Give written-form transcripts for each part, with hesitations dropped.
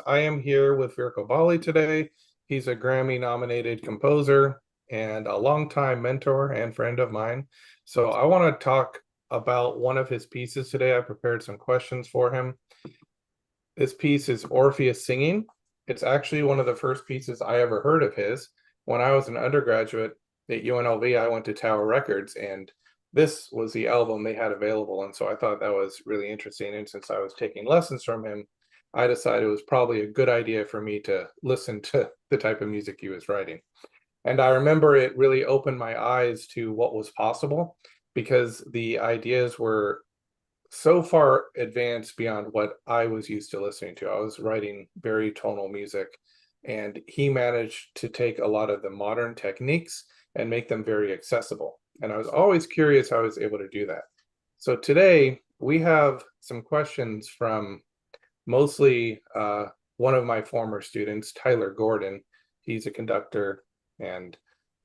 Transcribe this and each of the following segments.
I am here with Virko Baley today. He's a Grammy-nominated composer and a longtime mentor and friend of mine. So I want to talk about one of his pieces today. I prepared some questions for him. This piece is Orpheus Singing. It's actually one of the first pieces I ever heard of his. When I was an undergraduate at UNLV, I went to Tower Records, and this was the album they had available. And so I thought that was really interesting. And since I was taking lessons from him, I decided it was probably a good idea for me to listen to the type of music he was writing. And I remember it really opened my eyes to what was possible, because the ideas were so far advanced beyond what I was used to listening to. I was writing very tonal music, and he managed to take a lot of the modern techniques and make them very accessible. And I was always curious how I was able to do that. So today we have some questions from mostly one of my former students, Tyler Gordon. He's a conductor and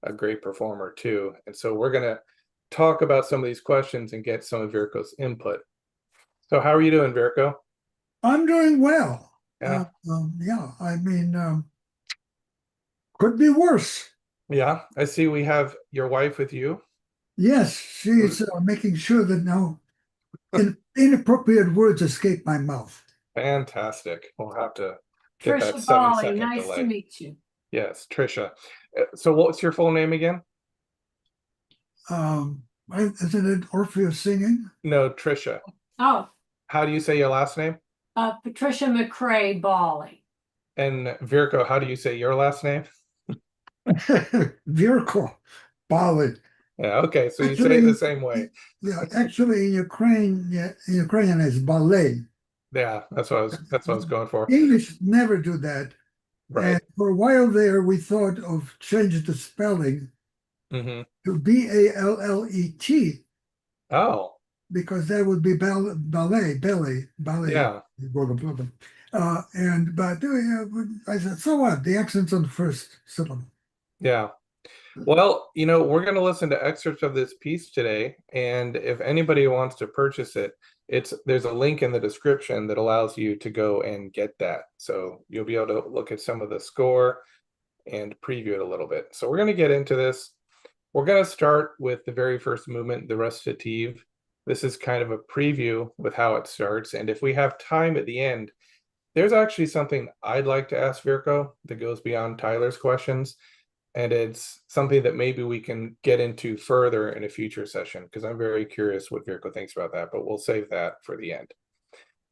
a great performer too. And so we're going to talk about some of these questions and get some of Virko's input. So how are you doing, Virko? I'm doing well. Yeah. Could be worse. Yeah, I see we have your wife with you. Yes, she's making sure that no inappropriate words escape my mouth. Fantastic. We'll have to get that Trisha 7-second Baley, nice delay. to meet you. Yes, Trisha. So what's your full name again? Isn't it Orpheus Singing? No, Trisha. Oh, How do you say your last name? Patricia McCrae Baley. And Virko, how do you say your last name? Virko Baley. Yeah, okay, so you say it the same way. Yeah, actually, in Ukrainian is ballet. Yeah, that's what I was going for. English never do that. Right. And for a while there, we thought of changing the spelling to Ballet. Oh. Because that would be ballet. Yeah. I said, so what? The accent's on the first syllable. Yeah. Well, we're going to listen to excerpts of this piece today, and if anybody wants to purchase it, there's a link in the description that allows you to go and get that. So you'll be able to look at some of the score and preview it a little bit. So we're going to get into this. We're going to start with the very first movement, the Recitative. This is kind of a preview with how it starts, and if we have time at the end, there's actually something I'd like to ask Virko that goes beyond Tyler's questions. And it's something that maybe we can get into further in a future session, because I'm very curious what Virko thinks about that, but we'll save that for the end.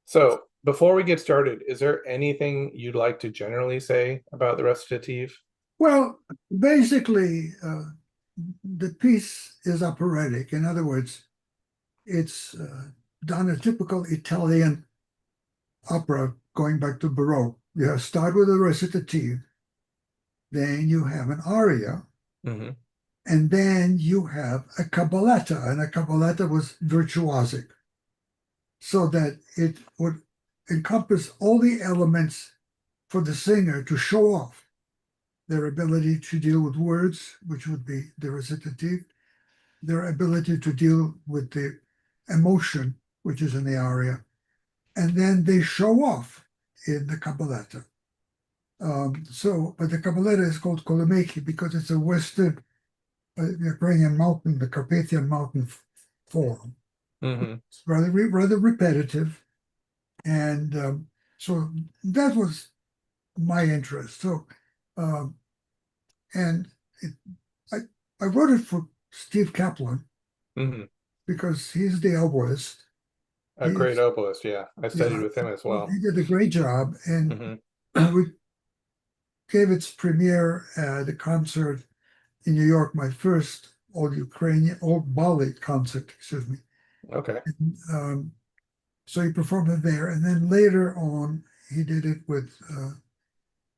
So before we get started, is there anything you'd like to generally say about the Recitative? Well, basically, the piece is operatic. In other words, it's done a typical Italian opera going back to Baroque. You start with a recitative. Then you have an aria, and then you have a cabaletta, and a cabaletta was virtuosic, so that it would encompass all the elements for the singer to show off their ability to deal with words, which would be the recitative, their ability to deal with the emotion, which is in the aria, and then they show off in the cabaletta. But the Cabaletta is called Kolomyikas because it's a Western Ukrainian mountain, the Carpathian mountain form. It's rather repetitive, and so that was my interest. So, I wrote it for Steve Kaplan because he's the oboist. A great oboist, yeah. I studied with him as well. He did a great job, and we gave its premiere at a concert in New York, my first old ballet concert, excuse me. Okay. And, so he performed it there, and then later on he did it with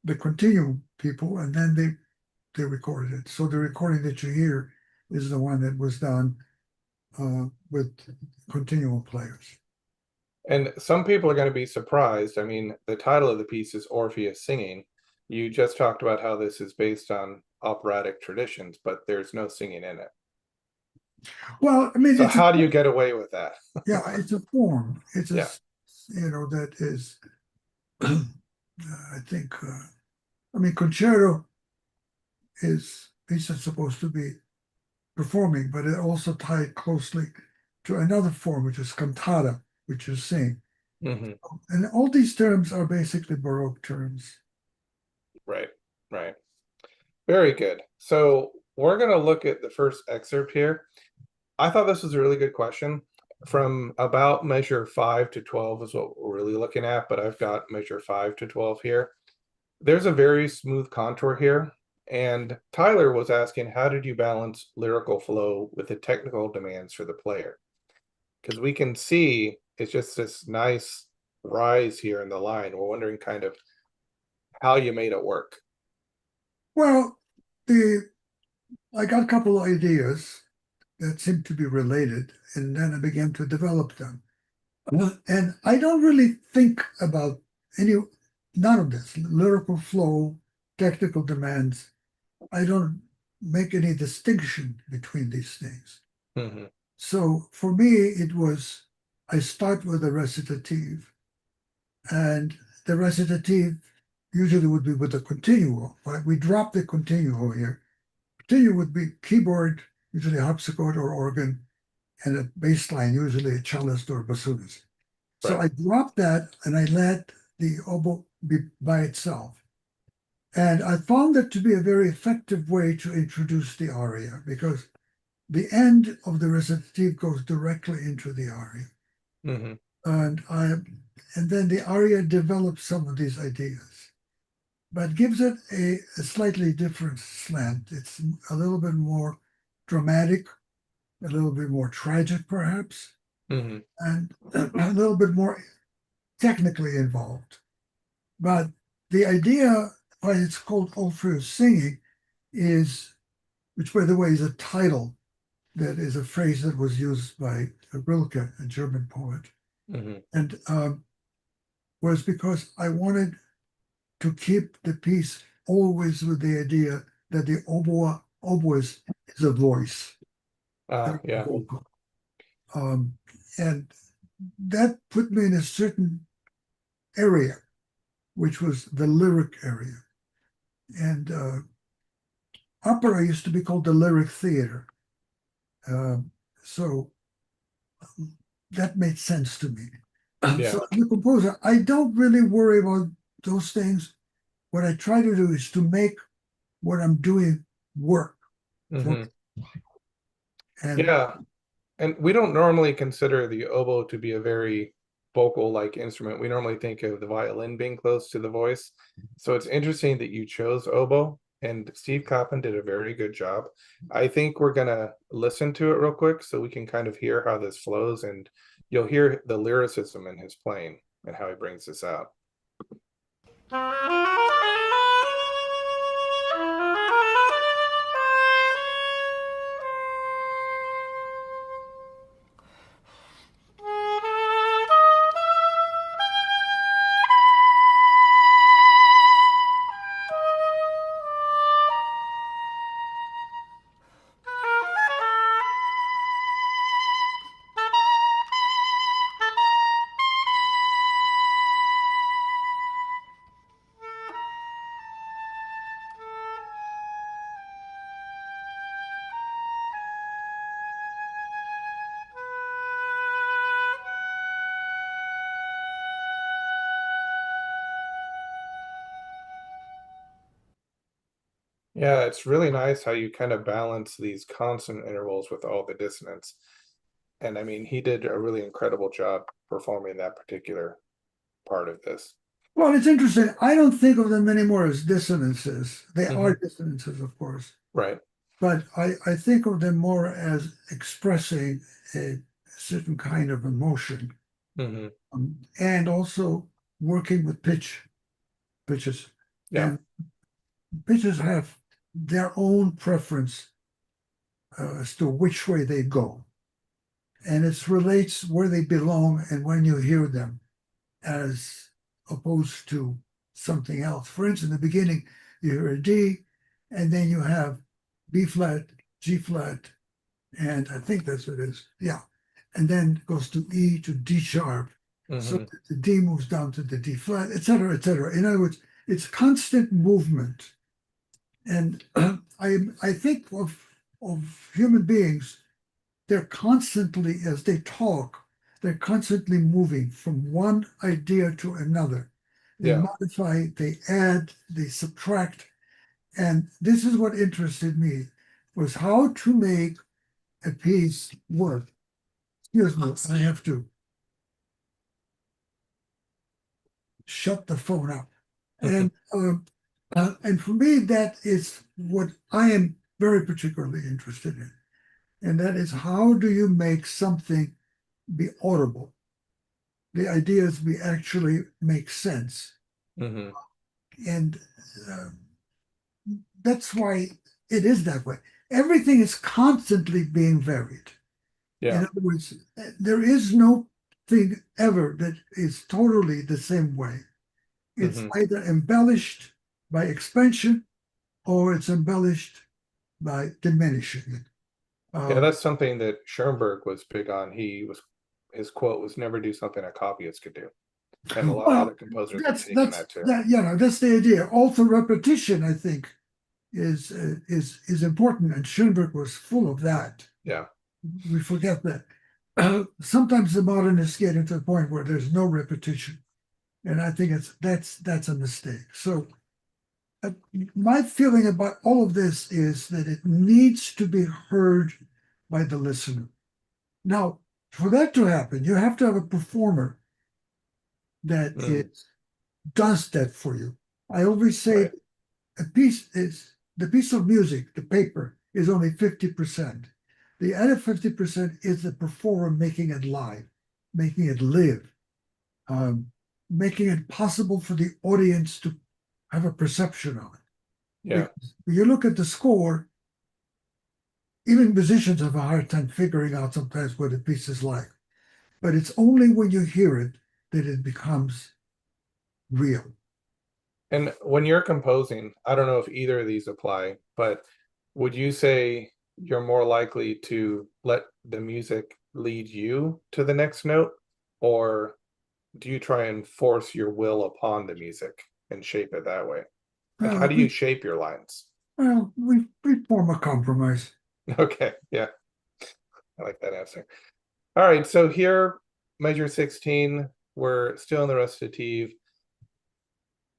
the Continuum people, and then they recorded it. So the recording that you hear is the one that was done with Continuum players. And some people are going to be surprised. I mean, the title of the piece is Orpheus Singing. You just talked about how this is based on operatic traditions, but there's no singing in it. Well, I mean, so how do you get away with that? Yeah, it's a form. It's a, that is I think, I mean, concerto is supposed to be performing, but it also tied closely to another form, which is cantata, which is sing. Hmm. And all these terms are basically Baroque terms. Right, right. Very good. So we're going to look at the first excerpt here. I thought this was a really good question. From about measure 5 to 12 is what we're really looking at, but I've got measure 5 to 12 here. There's a very smooth contour here. And Tyler was asking, how did you balance lyrical flow with the technical demands for the player? Because we can see it's just this nice rise here in the line. We're wondering kind of how you made it work. Well, I got a couple of ideas that seemed to be related, and then I began to develop them. And I don't really think about none of this, lyrical flow, technical demands. I don't make any distinction between these things. Hmm. So for me, I start with a recitative, and the recitative usually would be with a continuo, but we drop the continuo here. Continuo would be keyboard, usually harpsichord or organ, and a bass line, usually a cellist or bassoonist. So Right. I dropped that and I let the oboe be by itself. And I found that to be a very effective way to introduce the aria because the end of the recitative goes directly into the aria. Hmm. And then the aria develops some of these ideas, but gives it a slightly different slant. It's a little bit more dramatic, a little bit more tragic, perhaps, Hmm. and a little bit more technically involved. But the idea why it's called Orpheus Singing which by the way is a title that is a phrase that was used by Rilke, a German poet, Hmm. and was because I wanted to keep the piece always with the idea that the oboe is a voice, Yeah. vocal. And that put me in a certain area, which was the lyric area. And opera used to be called the lyric theater. So that made sense to me. Yeah. So as a composer, I don't really worry about those things. What I try to do is to make what I'm doing work. Hmm. And Yeah. And we don't normally consider the oboe to be a very vocal-like instrument. We normally think of the violin being close to the voice. So it's interesting that you chose oboe, and Steve Coppin did a very good job. I think we're gonna listen to it real quick so we can kind of hear how this flows, and you'll hear the lyricism in his playing and how he brings this out. Yeah, it's really nice how you kind of balance these consonant intervals with all the dissonance. And I mean, he did a really incredible job performing that particular part of this. well, it's interesting. I don't think of them anymore as dissonances. They are Mhm. dissonances, of course, Right. but I think of them more as expressing a certain kind of emotion, Hmm. and also working with pitches. Yeah. And pitches have their own preference as to which way they go. And it relates where they belong and when you hear them, as opposed to something else. For instance, in the beginning, you hear a D, and then you have B flat, G flat, and I think that's what it is. Yeah. And then it goes to E to D sharp, so Mhm. that the D moves down to the D flat, et cetera, et cetera. In other words, it's constant movement. And I think of human beings, they're constantly, as they talk, they're constantly moving from one idea to another. They Yeah. modify, they add, they subtract. And this is what interested me, was how to make a piece work. Excuse me, I have to shut the phone up. And for me, that is what I am very particularly interested in. And that is, how do you make something be audible? The ideas be actually make sense. Mhm. And uh, that's why it is that way. Everything is constantly being varied. In Yeah. other words, there is no thing ever that is totally the same way. It's Mhm. either embellished by expansion or it's embellished by diminishing it. Yeah, that's something that Schoenberg was big on. His quote was never do something a copyist could do. And a lot of Well, other composers have that's taken that's that too. that that's the idea. Also, repetition, I think, is important, and Schoenberg was full of that. Yeah. We forget that. Sometimes the modernists get into the point where there's no repetition, and I think that's a mistake. So, my feeling about all of this is that it needs to be heard by the listener. Now, for that to happen, you have to have a performer that Mm, does that for you. I always say right. the piece of music, the paper, is only 50%. The other 50% is the performer making it live, making it live, making it possible for the audience to have a perception of it. Yeah. Because when you look at the score, even musicians have a hard time figuring out sometimes what a piece is like. But it's only when you hear it that it becomes real. And when you're composing, I don't know if either of these apply, but would you say you're more likely to let the music lead you to the next note, or do you try and force your will upon the music and shape it that way? Like, how Uh, do you we, shape your lines? well, we form a compromise. Okay, yeah, I like that answer. All right, so here, measure 16, we're still in the recitative.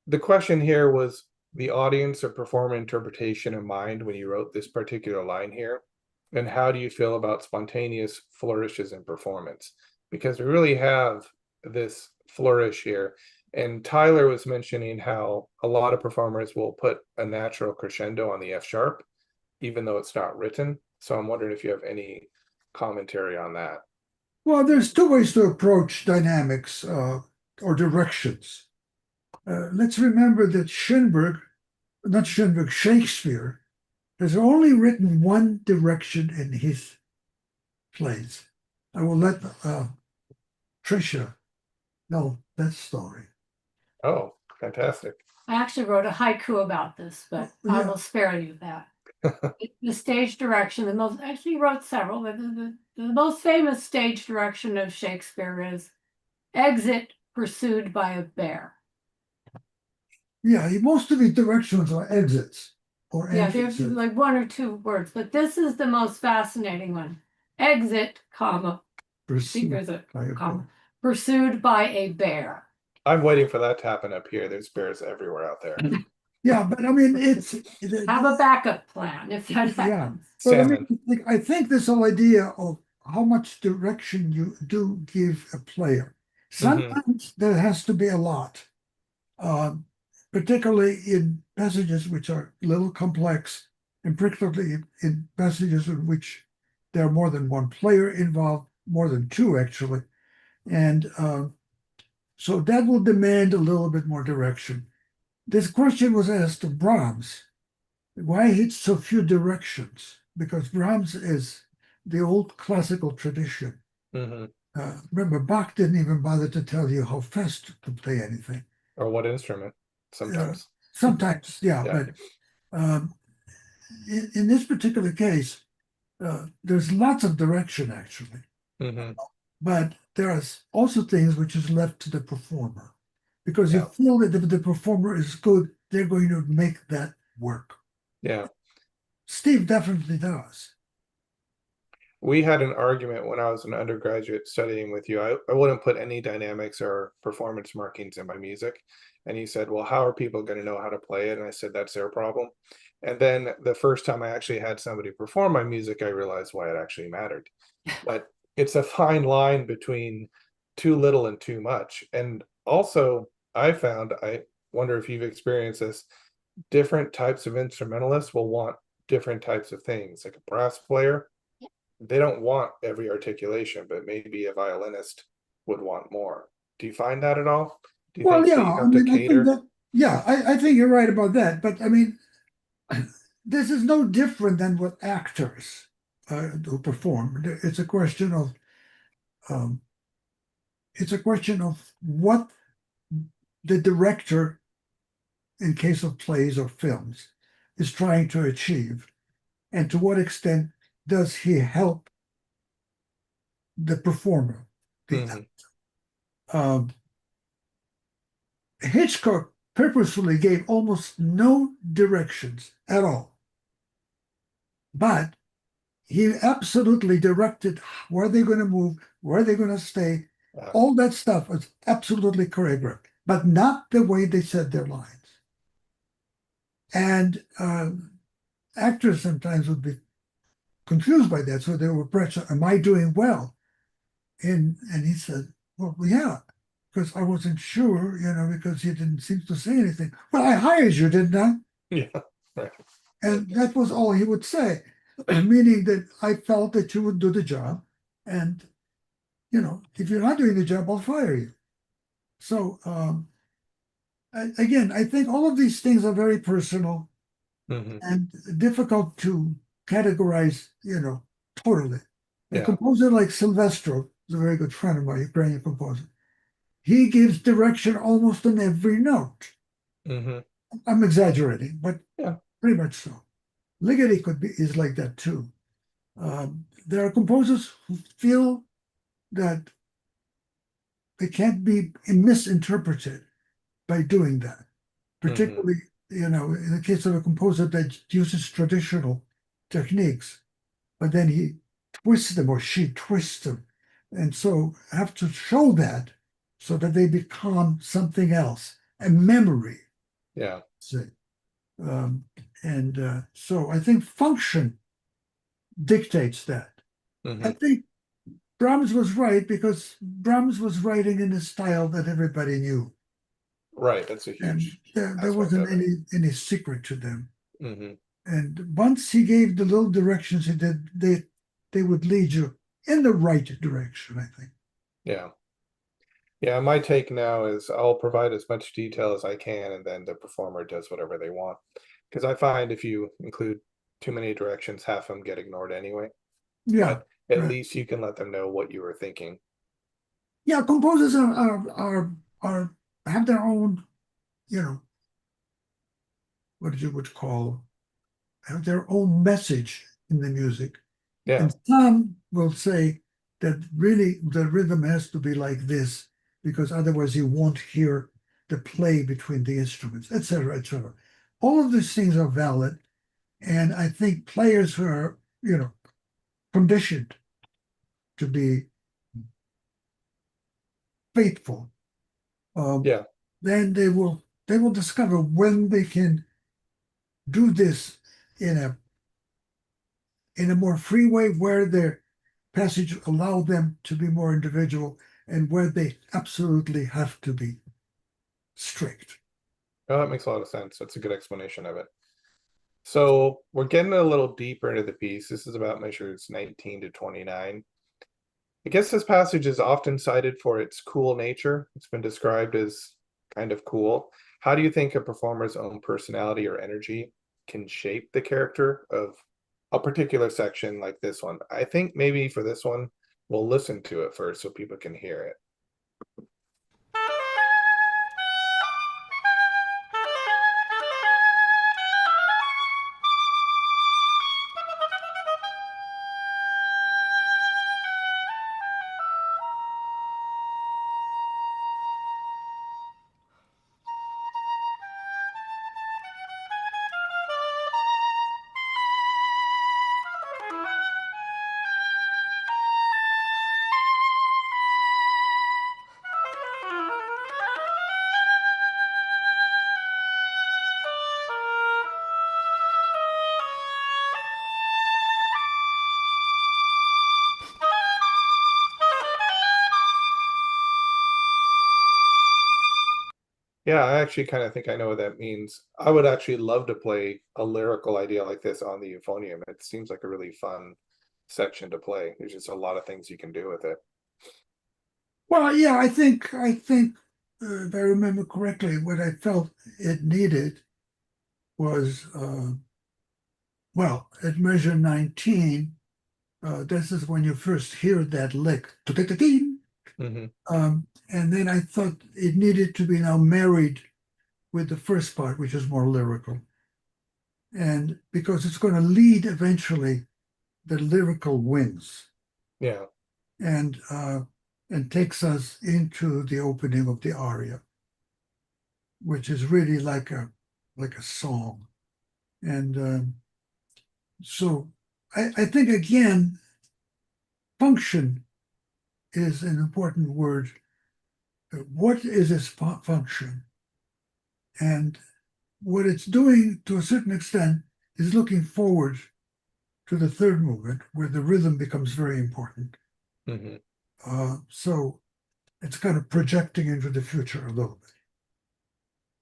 The question here was the audience or performer interpretation in mind when you wrote this particular line here, and how do you feel about spontaneous flourishes in performance? Because we really have this flourish here. And Tyler was mentioning how a lot of performers will put a natural crescendo on the F sharp, even though it's not written. So I'm wondering if you have any commentary on that. Well, there's two ways to approach dynamics or directions. Let's remember that Shakespeare has only written one direction in his plays. I will let Tricia tell that story. Oh, fantastic. I actually wrote a haiku about this, but I Yeah. will spare you that. The stage direction, actually wrote several, but the most famous stage direction of Shakespeare is exit pursued by a bear. Yeah, most of his directions are exits or Yeah, there's entrances. like one or two words, but this is the most fascinating one. Exit, comma, see, there's a comma, pursued by a bear. I'm waiting for that to happen up here. There's bears everywhere out there. Yeah, but I mean, Have a backup plan if that yeah. happens. But I Salmon. mean, I think this whole idea of how much direction you do give a player. Sometimes there has to be a lot, particularly in passages which are a little complex, and particularly in passages in which there are more than one player involved, more than two actually. And so that will demand a little bit more direction. This question was asked of Brahms. Why hit so few directions? Because Brahms is the old classical tradition. Mm-hmm. Remember, Bach didn't even bother to tell you how fast to play anything. Or what instrument? Sometimes. Sometimes, yeah, Yeah. but in this particular case, there's lots of direction actually. Mm-hmm. But there are also things which is left to the performer, because you Yeah. feel that if the performer is good, they're going to make that work. Yeah. Steve definitely does. We had an argument when I was an undergraduate studying with you. I wouldn't put any dynamics or performance markings in my music. And you said, well, how are people going to know how to play it? And I said, that's their problem. And then the first time I actually had somebody perform my music, I realized why it actually mattered. But it's a fine line between too little and too much. And also, I found, I wonder if you've experienced this, different types of instrumentalists will want different types of things. Like a brass player, they don't want every articulation, but maybe a violinist would want more. Do you find that at all? Do you Well, think yeah, that you I have to mean, I think cater? that, yeah, I think you're right about that. But I mean, this is no different than what actors who perform. Um, it's a question of what the director, in case of plays or films, is trying to achieve, and to what extent does he help the performer. Mhm. Um, Hitchcock purposefully gave almost no directions at all, but he absolutely directed where they're going to move, where they're going to stay. All that stuff was absolutely choreographed, but not the way they said their lines. And actors sometimes would be confused by that, so they were pressure. Am I doing well? And he said, well, yeah, because I wasn't sure, because he didn't seem to say anything. Well, I hired you, didn't I? Yeah, right. And that was all he would say, meaning that I felt that you would do the job. And, if you're not doing the job, I'll fire you. So, again, I think all of these things are very personal Mhm. and difficult to categorize, totally. A Yeah. composer like Silvestro is a very good friend of mine, Ukrainian composer. He gives direction almost on every note. Mhm. I'm exaggerating, but Yeah. pretty much so. Ligeti is like that too. There are composers who feel that they can't be misinterpreted by doing that. Mhm. Particularly, in the case of a composer that uses traditional techniques, but then he twists them or she twists them. And so have to show that so that they become something else, a memory, Yeah. say. Um, and so I think function dictates that. I Mhm. think Brahms was right because Brahms was writing in a style that everybody knew. Right. That's a And huge there aspect wasn't of it. any secret to them. Mhm. And once he gave the little directions he did, they would lead you in the right direction, I think. Yeah. Yeah, my take now is I'll provide as much detail as I can, and then the performer does whatever they want. Because I find if you include too many directions, half of them get ignored anyway. Yeah, But at right. least you can let them know what you were thinking. Yeah, composers are have their own, you know, what you would call, have their own message in the music. Yeah. And some will say that really the rhythm has to be like this because otherwise you won't hear the play between the instruments, etc., etc. All of these things are valid, and I think players who are, conditioned to be faithful, um, Yeah. then they will discover when they can do this in a more free way where their passage allow them to be more individual and where they absolutely have to be strict. Oh, that makes a lot of sense. That's a good explanation of it. So we're getting a little deeper into the piece. This is about measures 19 to 29. I guess this passage is often cited for its cool nature. It's been described as kind of cool. How do you think a performer's own personality or energy can shape the character of a particular section like this one? I think maybe for this one, we'll listen to it first so people can hear it. Yeah, I actually kind of think I know what that means. I would actually love to play a lyrical idea like this on the euphonium. It seems like a really fun section to play. There's just a lot of things you can do with it. Well, yeah, I think if I remember correctly, what I felt it needed was well, at measure 19, this is when you first hear that lick. Hmm. And then I thought it needed to be now married with the first part, which is more lyrical. And because it's going to lead eventually, the lyrical wins Yeah. and takes us into the opening of the aria, which is really like a song. And so I think again, function is an important word. What is its function? And what it's doing to a certain extent is looking forward to the third movement where the rhythm becomes very important. Hmm. So it's kind of projecting into the future a little bit.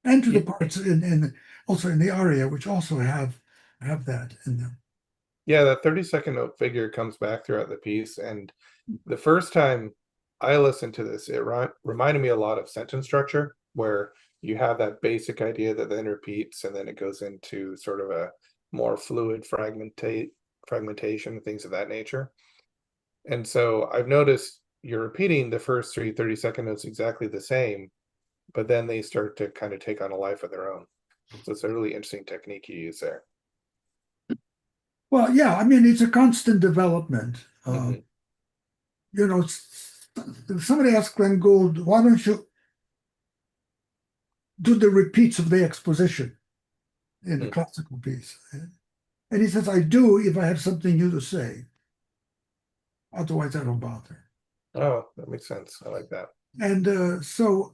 And to the parts in also in the aria, which also have that in them. Yeah, that 30-second note figure comes back throughout the piece. And the first time I listened to this, it reminded me a lot of sentence structure, where you have that basic idea that then repeats, and then it goes into sort of a more fluid fragmentation, things of that nature. And so I've noticed you're repeating the first 30-second notes exactly the same, but then they start to kind of take on a life of their own. So it's a really interesting technique you use there. Well, yeah, I mean, it's a constant development. Hmm. You know, somebody asked Glenn Gould, why don't you do the repeats of the exposition in the classical piece? And he says, I do if I have something new to say. Otherwise, I don't bother. Oh, that makes sense. I like that. And so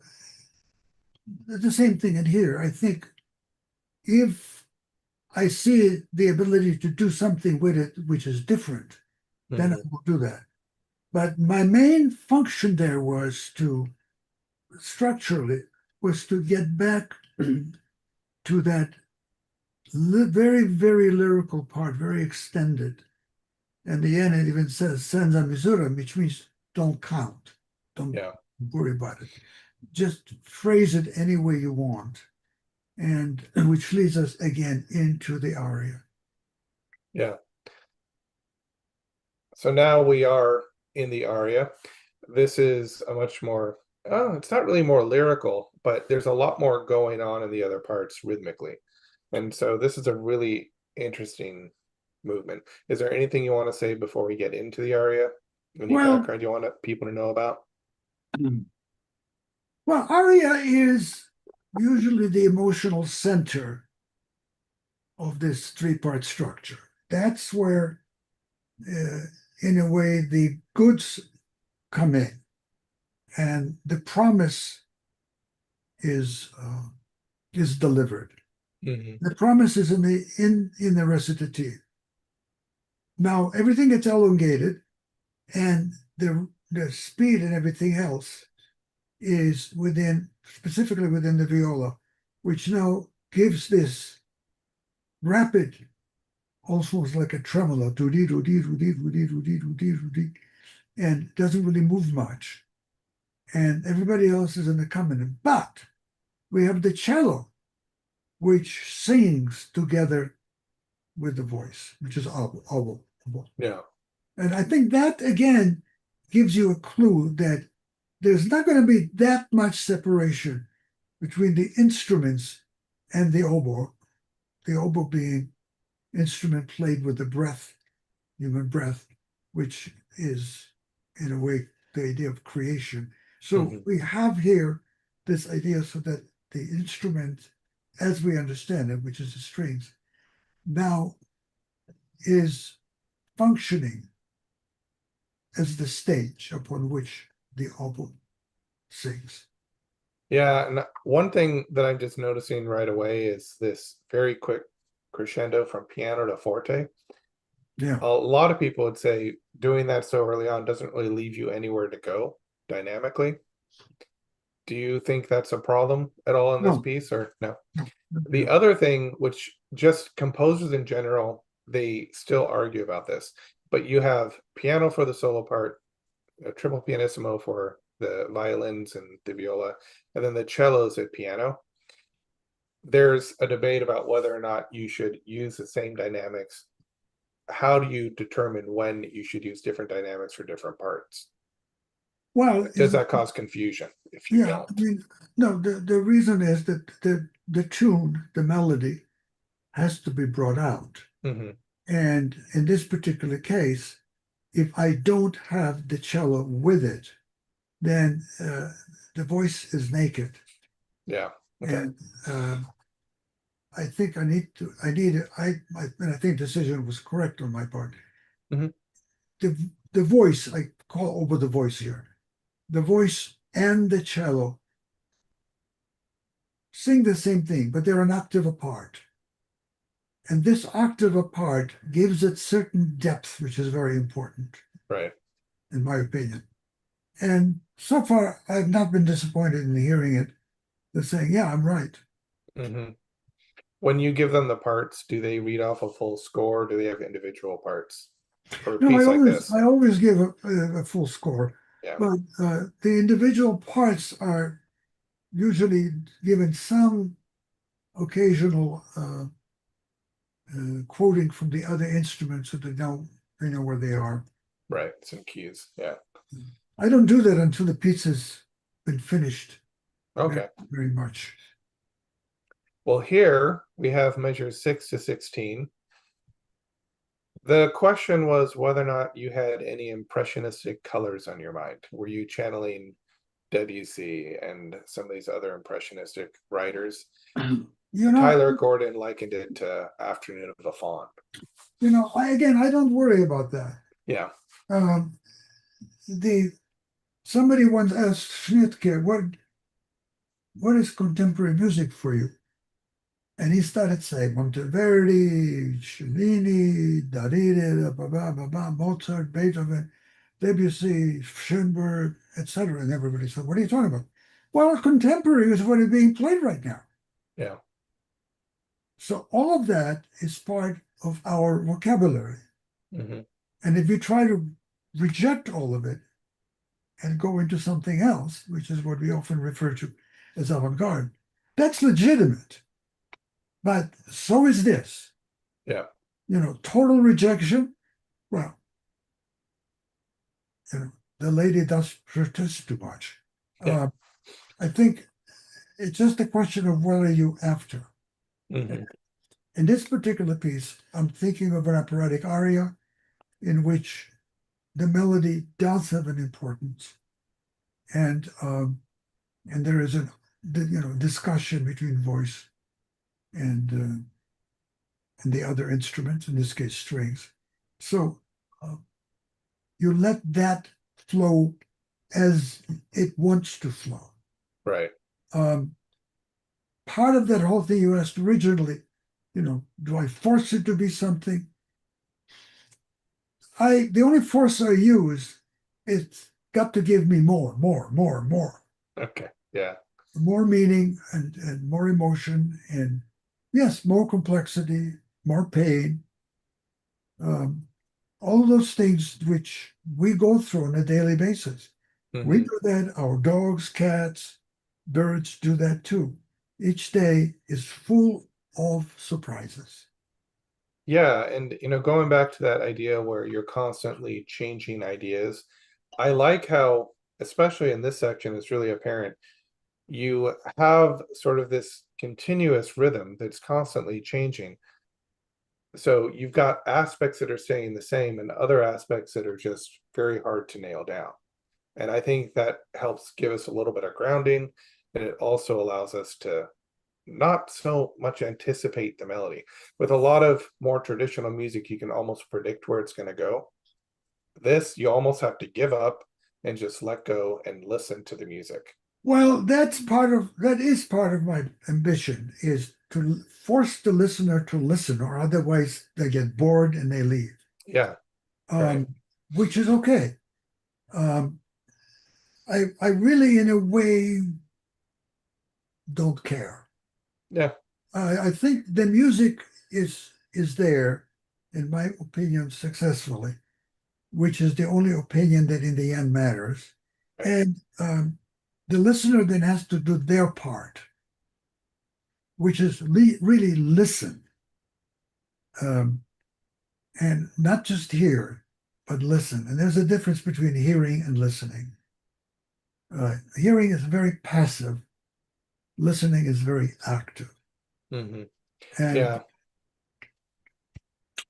the same thing in here. I think if I see the ability to do something with it which is different, then I Hmm. will do that. But my main function there was to structurally was to get back to that very, very lyrical part, very extended. And the end, it even says senza misura, which means don't count, don't Yeah. worry about it. Just phrase it any way you want, and which leads us again into the aria. Yeah. So now we are in the aria. This is a much more, oh, it's not really more lyrical, but there's a lot more going on in the other parts rhythmically. And so this is a really interesting movement. Is there anything you want to say before we get into the aria? Any Well, background you want people to know about? well, aria is usually the emotional center of this three-part structure. That's where, in a way, the goods come in, and the promise is delivered. Hmm. The promise is in the recitative. Now everything gets elongated, and the speed and everything else is specifically within the viola, which now gives this rapid, almost like a tremolo, and doesn't really move much. And everybody else is an accompaniment. But we have the cello, which sings together with the voice, which is oboe. Yeah. And I think that, again, gives you a clue that there's not going to be that much separation between the instruments and the oboe being instrument played with the breath, human breath, which is, in a way, the idea of creation. So Hmm. we have here this idea so that the instrument, as we understand it, which is the strings, now is functioning as the stage upon which the oboe sings. Yeah, and one thing that I'm just noticing right away is this very quick crescendo from piano to forte. Yeah. A lot of people would say doing that so early on doesn't really leave you anywhere to go dynamically. Do you think that's a problem at all in this No. piece, or no? No, The no. other thing, which just composers in general, they still argue about this, but you have piano for the solo part, a triple pianissimo for the violins and the viola, and then the cellos at piano. There's a debate about whether or not you should use the same dynamics. How do you determine when you should use different dynamics for different parts? Well, Does that cause confusion if you yeah, don't? I mean, no, the reason is that the tune, the melody, has to be brought out. Hmm. And in this particular case, if I don't have the cello with it, then the voice is naked. Yeah. Okay. And I think and I think decision was correct on my part. Mhm. The voice, I call over the voice here, the voice and the cello sing the same thing, but they're an octave apart. And this octave apart gives it certain depth, which is very important, Right. in my opinion. And so far, I've not been disappointed in hearing it. They're saying, yeah, I'm right. Hmm. When you give them the parts, do they read off a full score? Or do they have individual parts for a No, piece like this? I always give a full score, Yeah. but the individual parts are usually given some occasional quoting from the other instruments so they know where they are. Right. Some cues. Yeah. I don't do that until the piece has been finished Okay. very much. Well, here we have measures 6 to 16. The question was whether or not you had any impressionistic colors on your mind. Were you channeling Debussy and some of these other impressionistic writers? You know, Tyler Gordon likened it to Afternoon of the Faun. I don't worry about that. Yeah. Um, somebody once asked Schnittke, what is contemporary music for you? And he started saying Monteverdi, Cellini, Daride, Mozart, Beethoven, Debussy, Schoenberg, etc. And everybody said, what are you talking about? Well, contemporary is what is being played right now. Yeah. So all of that is part of our vocabulary. Hmm. And if you try to reject all of it and go into something else, which is what we often refer to as avant-garde, that's legitimate. But so is this. Yeah. Total rejection. Well, the lady does protest too much. Yeah. I think it's just a question of what are you after. Hmm. In this particular piece, I'm thinking of an operatic aria in which the melody does have an importance, and there is a discussion between voice and the other instruments, in this case strings. So you let that flow as it wants to flow. Right. Part of that whole thing you asked originally, do I force it to be something? The only force I use, it's got to give me more. Okay. Yeah. More meaning and more emotion, and yes, more complexity, more pain. All those things which we go through on a daily basis. We Hmm. do that, our dogs, cats, birds do that too. Each day is full of surprises. Yeah, and going back to that idea where you're constantly changing ideas, I like how, especially in this section, it's really apparent. You have sort of this continuous rhythm that's constantly changing. So you've got aspects that are staying the same and other aspects that are just very hard to nail down. And I think that helps give us a little bit of grounding, and it also allows us to not so much anticipate the melody. With a lot of more traditional music, you can almost predict where it's going to go. This, you almost have to give up and just let go and listen to the music. Well, that is part of my ambition, is to force the listener to listen, or otherwise they get bored and they leave. Yeah, right. Which is okay. I really, in a way, don't care. Yeah. I think the music is there, in my opinion, successfully, which is the only opinion that in the end matters. And the listener then has to do their part, which is really listen, and not just hear, but listen. And there's a difference between hearing and listening. Hearing is very passive. Listening is very active. Hmm. And Yeah.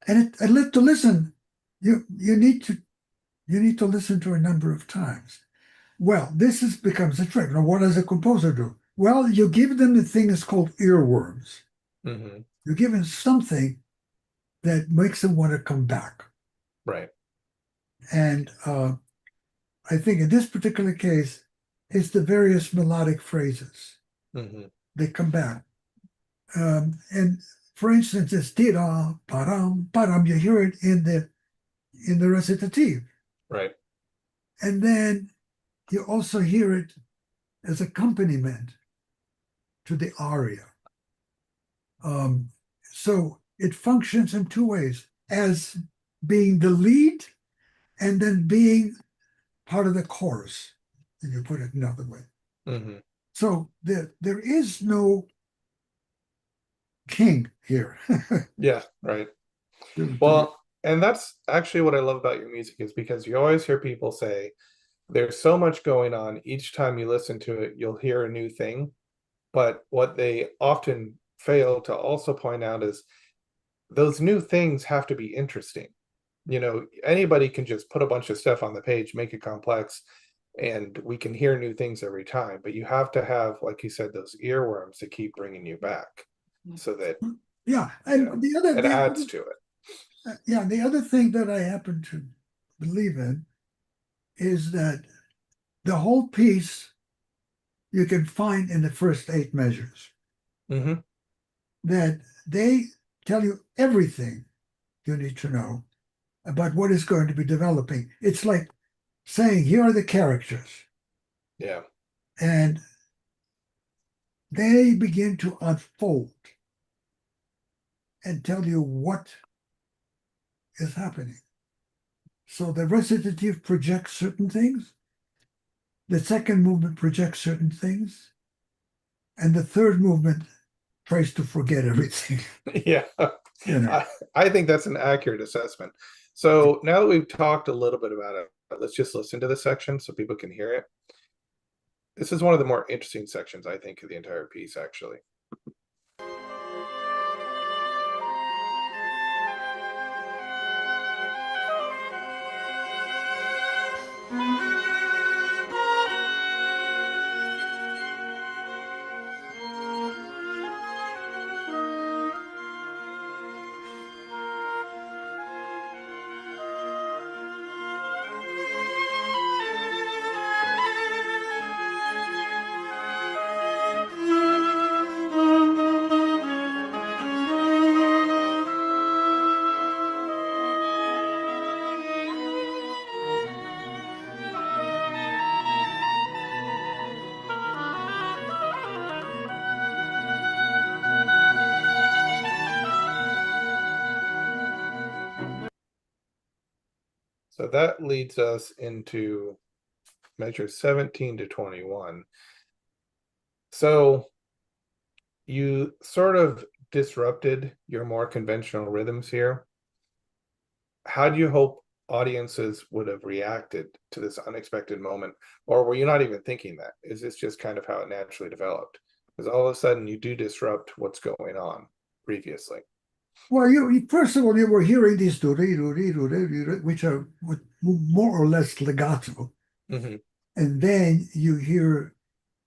and to listen, you need to listen to a number of times. Well, becomes a trick. Now, what does a composer do? Well, you give them the thing that's called earworms. Hmm. You give them something that makes them want to come back. Right. And I think in this particular case, it's the various melodic phrases. Hmm. They come back. And for instance, it's tira, param, param. You hear it in the recitative. Right. And then you also hear it as accompaniment to the aria. So it functions in two ways, as being the lead and then being part of the chorus, if you put it another way. Hmm. So there is no king here. Yeah. Right. Well, and that's actually what I love about your music, is because you always hear people say there's so much going on. Each time you listen to it, you'll hear a new thing. But what they often fail to also point out is those new things have to be interesting. Anybody can just put a bunch of stuff on the page, make it complex, and we can hear new things every time. But you have to have, like you said, those earworms to keep bringing you back, so that yeah, and it adds to it. The other thing that I happen to believe in is that the whole piece you can find in the first 8 measures. Hmm. That they tell you everything you need to know about what is going to be developing. It's like saying, here are the characters. Yeah. And they begin to unfold and tell you what is happening. So the recitative projects certain things, the second movement projects certain things, and the third movement tries to forget everything. Yeah. I think that's an accurate assessment. So now that we've talked a little bit about it, let's just listen to this section so people can hear it. This is one of the more interesting sections, I think, of the entire piece, actually. So that leads us into measures 17 to 21. So you sort of disrupted your more conventional rhythms here. How do you hope audiences would have reacted to this unexpected moment? Or were you not even thinking that? Is this just kind of how it naturally developed? Because all of a sudden you do disrupt what's going on previously. Well, first of all, you were hearing these which are more or less legato. Hmm. And then you hear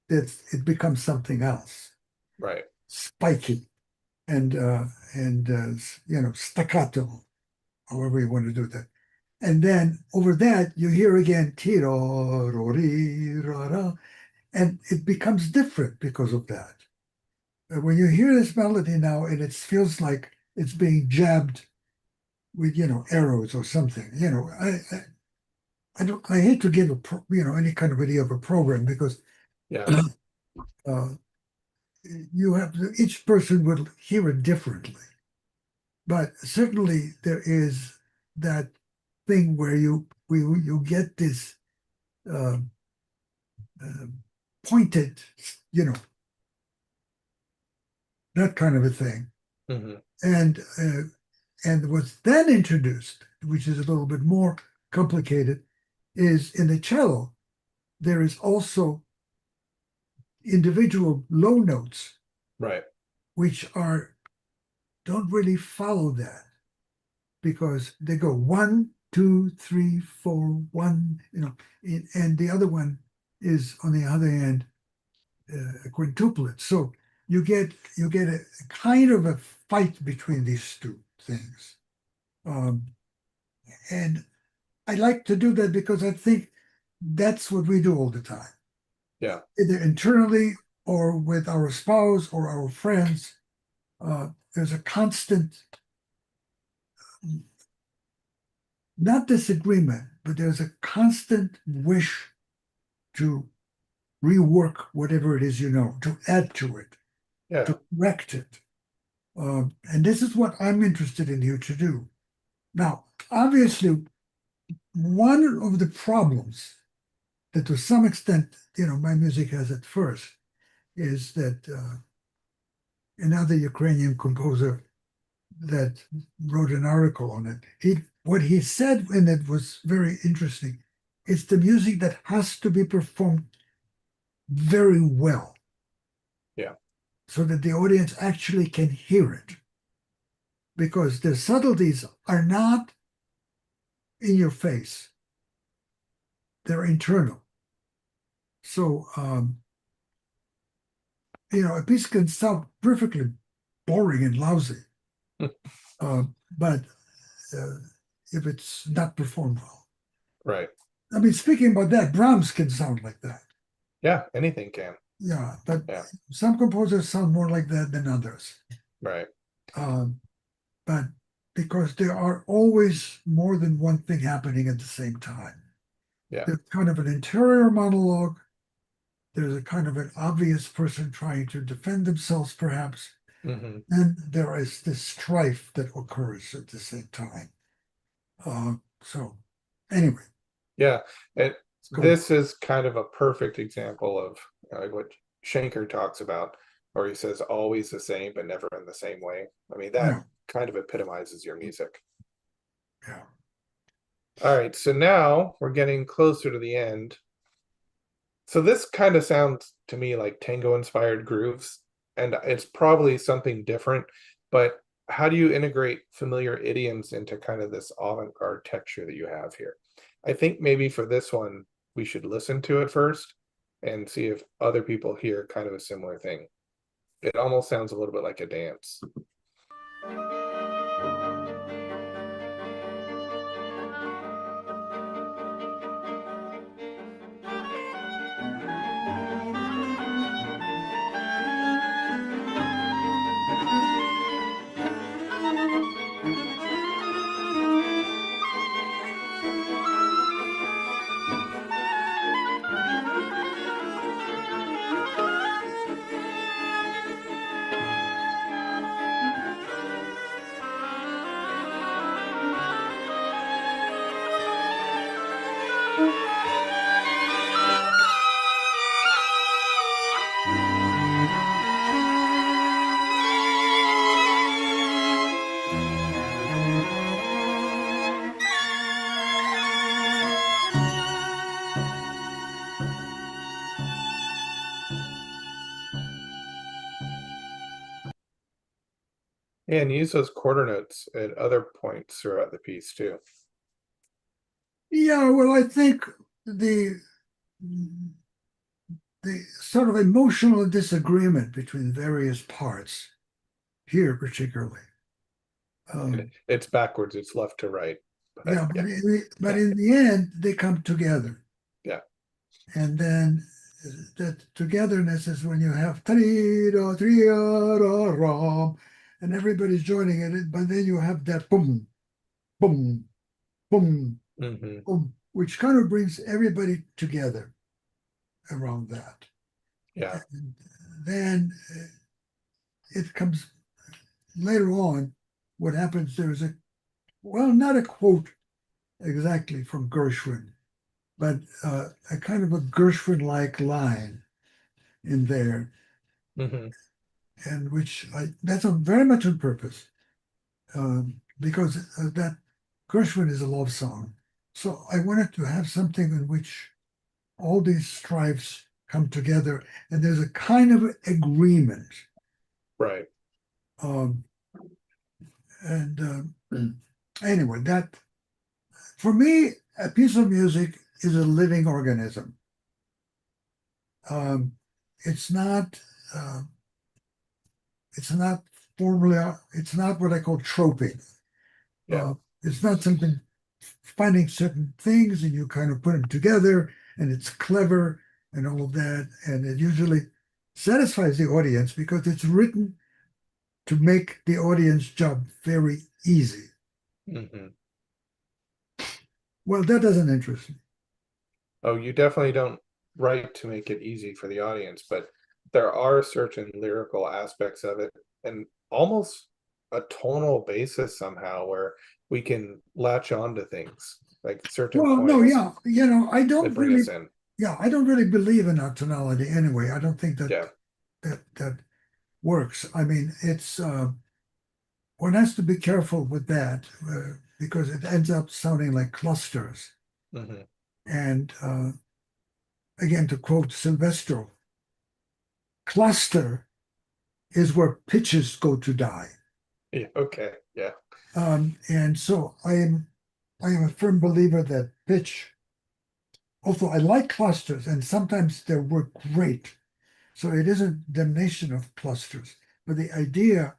that it becomes something else, Right. spiky and staccato, however you want to do that. And then over that, you hear again, tiro, ri, ra, ra, and it becomes different because of that. When you hear this melody now, and it feels like it's being jabbed with, arrows or something, I hate to give any kind of idea of a program because Yeah. you have each person would hear it differently. But certainly there is that thing where you get this uh, pointed, that kind of a thing. Mhm. And what's then introduced, which is a little bit more complicated, is in the cello, there is also individual low notes, Right. which don't really follow that, because they go 1, 2, 3, 4, 1, and the other one is on the other hand a quintuplet. So you get a kind of a fight between these two things. And I like to do that because I think that's what we do all the time. Yeah. Either internally or with our spouse or our friends. There's a constant, not disagreement, but there's a constant wish to rework whatever it is to add to it, Yeah. to correct it. And this is what I'm interested in you to do. Now, obviously, one of the problems that to some extent, my music has at first is that another Ukrainian composer that wrote an article on it, what he said in it was very interesting. It's the music that has to be performed very well. Yeah. So that the audience actually can hear it. Because the subtleties are not in your face. They're internal. So, a piece can sound perfectly boring and lousy, but if it's not performed well. Right. I mean, speaking about that, Brahms can sound like that. Yeah. Anything can. Yeah, but Yeah. some composers sound more like that than others. Right. But because there are always more than one thing happening at the same time. Yeah. There's kind of an interior monologue. There's a kind of an obvious person trying to defend themselves, perhaps. Hmm. And there is this strife that occurs at the same time. So, anyway. Yeah. And Cool. this is kind of a perfect example of like what Schenker talks about, where he says always the same, but never in the same way. I mean, that Yeah. kind of epitomizes your music. Yeah. All right. So now we're getting closer to the end. So this kind of sounds to me like tango inspired grooves, and it's probably something different, but how do you integrate familiar idioms into kind of this avant-garde texture that you have here? I think maybe for this one, we should listen to it first and see if other people hear kind of a similar thing. It almost sounds a little bit like a dance. And use those quarter notes at other points throughout the piece too. Yeah, well, I think the sort of emotional disagreement between various parts here particularly. It's backwards, it's left to right. Yeah, but in the end, they come together. Yeah. And then that togetherness is when you have ram, and everybody's joining in it, but then you have that boom, boom, boom, Hmm. boom, which kind of brings everybody together around that. Yeah. And then it comes later on. What happens, there's not a quote exactly from Gershwin, but a kind of a Gershwin-like line in there, Hmm. and that's very much on purpose, because that Gershwin is a love song. So I wanted to have something in which all these stripes come together, and there's a kind of agreement. Right. Um, and anyway, that for me, a piece of music is a living organism. Um, it's not. It's not formula. It's not what I call troping. Yeah. It's not something finding certain things and you kind of put them together and it's clever and all of that. And it usually satisfies the audience because it's written to make the audience job very easy. Hmm. Well, that doesn't interest me. Oh, you definitely don't write to make it easy for the audience, but there are certain lyrical aspects of it and almost a tonal basis somehow where we can latch on to things like certain Well, no, points yeah, I that don't bring really, us in. I don't really believe in that tonality anyway. I don't think Yeah. that works. I mean, it's one has to be careful with that because it ends up sounding like clusters. Hmm. And again, to quote Silvestro, cluster is where pitches go to die. Yeah. Okay. Yeah. And so I am a firm believer that pitch, although I like clusters and sometimes they work great. So it isn't damnation of clusters, but the idea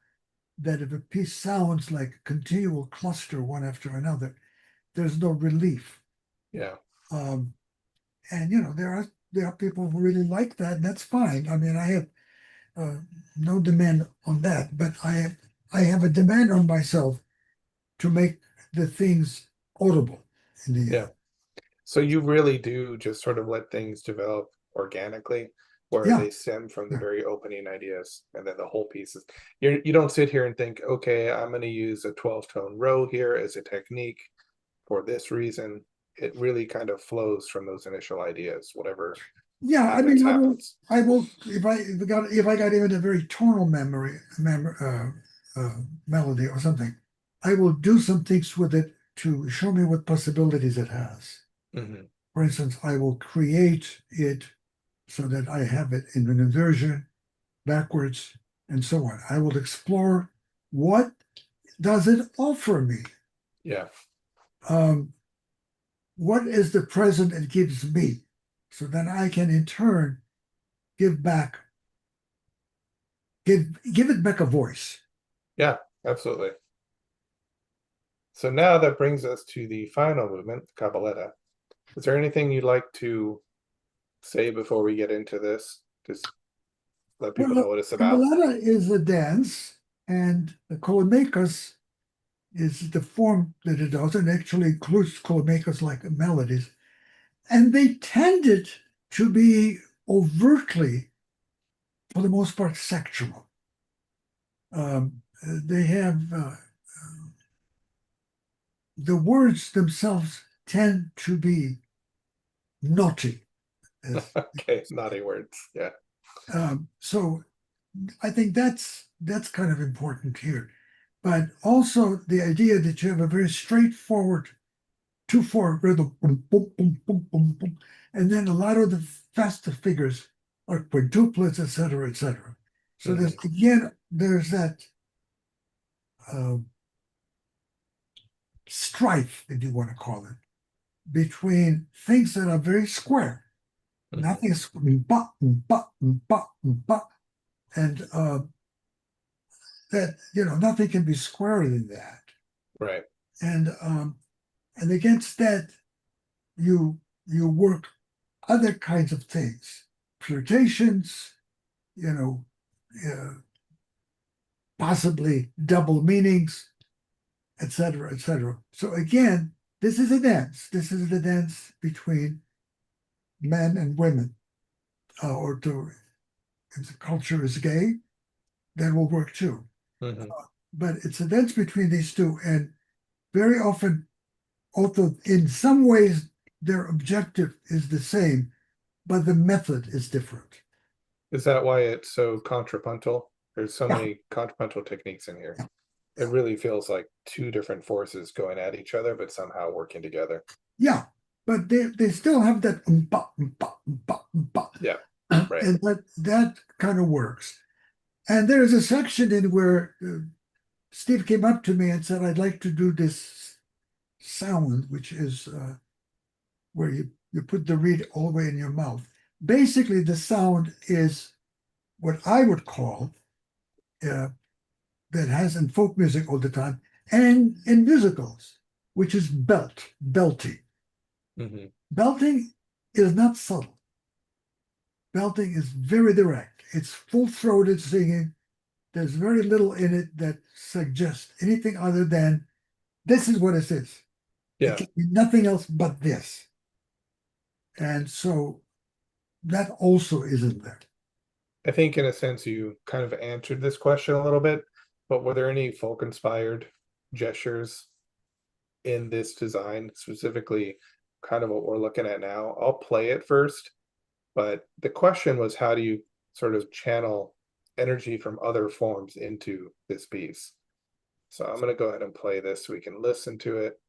that if a piece sounds like a continual cluster one after another, there's no relief. Yeah. Um, and there are people who really like that, and that's fine. I mean, I have no demand on that, but I have a demand on myself to make the things audible in the Yeah. end. So you really do just sort of let things develop organically, where Yeah, they stem from the yeah. very opening ideas, and then the whole piece is you don't sit here and think, okay, I'm going to use a 12-tone row here as a technique for this reason. It really kind of flows from those initial ideas, whatever Yeah, I happens, mean, happens. I will if I got even a very tonal melody or something, I will do some things with it to show me what possibilities it has. Hmm. For instance, I will create it so that I have it in an inversion, backwards, and so on. I will explore what does it offer me. Yeah. Um, what is the present it gives me, so then I can in turn give it back a voice. Yeah, absolutely. So now that brings us to the final movement, Cabaletta. Is there anything you'd like to say before we get into this? Just let people know Well, what it's about. Cabaletta is a dance, and the Kolomyikas is the form that it does, and actually includes Kolomyikas like melodies. And they tended to be overtly, for the most part, sexual. They have the words themselves tend to be naughty. Okay, naughty words. Yeah. So I think that's kind of important here. But also the idea that you have a very straightforward 2/4 rhythm, boom, boom, boom, boom, boom, boom, and then a lot of the faster figures are quintuplets, et cetera, et cetera. So there's that strife, if you want to call it, between things that are very square. Mhm. Nothing is ba, ba, ba, ba, and that nothing can be squarer than that. Right. And against that you work other kinds of things, flirtations, you know, uh, possibly double meanings, etc., etc. So again, this is a dance. This is the dance between men and women, or to if the culture is gay, that will work too. Mhm. But it's a dance between these two, and very often, although in some ways their objective is the same, but the method is different. Is that why it's so contrapuntal? There's so Yeah. many contrapuntal techniques in here. Yeah. It really feels like two different forces going at each other, but somehow working together. Yeah, but they still have that Yeah, right. and that kind of works. And there's a section in where Steve came up to me and said, "I'd like to do this sound, which is where you put the reed all the way in your mouth." Basically, the sound is what I would call that has in folk music all the time and in musicals, which is belting. Mhm. Belting is not subtle. Belting is very direct. It's full-throated singing. There's very little in it that suggests anything other than this is what it is. Yeah, It can be nothing else but this. And so that also isn't there. I think in a sense you kind of answered this question a little bit, but were there any folk-inspired gestures in this design, specifically kind of what we're looking at now? I'll play it first, but the question was, how do you sort of channel energy from other forms into this piece? So I'm going to go ahead and play this so we can listen to it.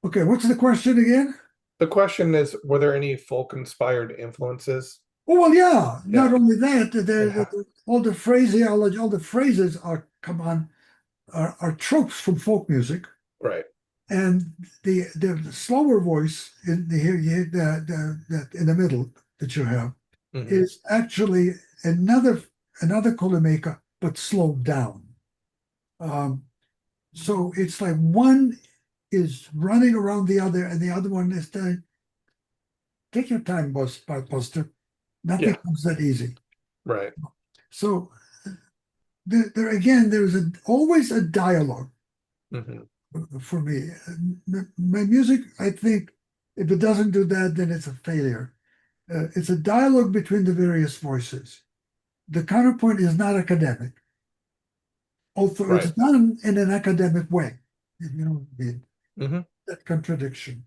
Okay, what's the question again? The question is, were there any folk-inspired influences? Oh, well, yeah. Not Yeah. only that, Yeah. all the phraseology, all the phrases are tropes from folk music. Right. And the slower voice in the in the middle that you have Mhm. is actually another Kolomyika, but slowed down. So it's like one is running around the other, and the other one is saying, "Take your time, Buster. Nothing Yeah. comes that easy." Right. So there again, there's always a dialogue Mhm. for me. My music, I think, if it doesn't do that, then it's a failure. It's a dialogue between the various voices. The counterpoint is not academic, although Right. it's done in an academic way. You know, Mhm. that contradiction.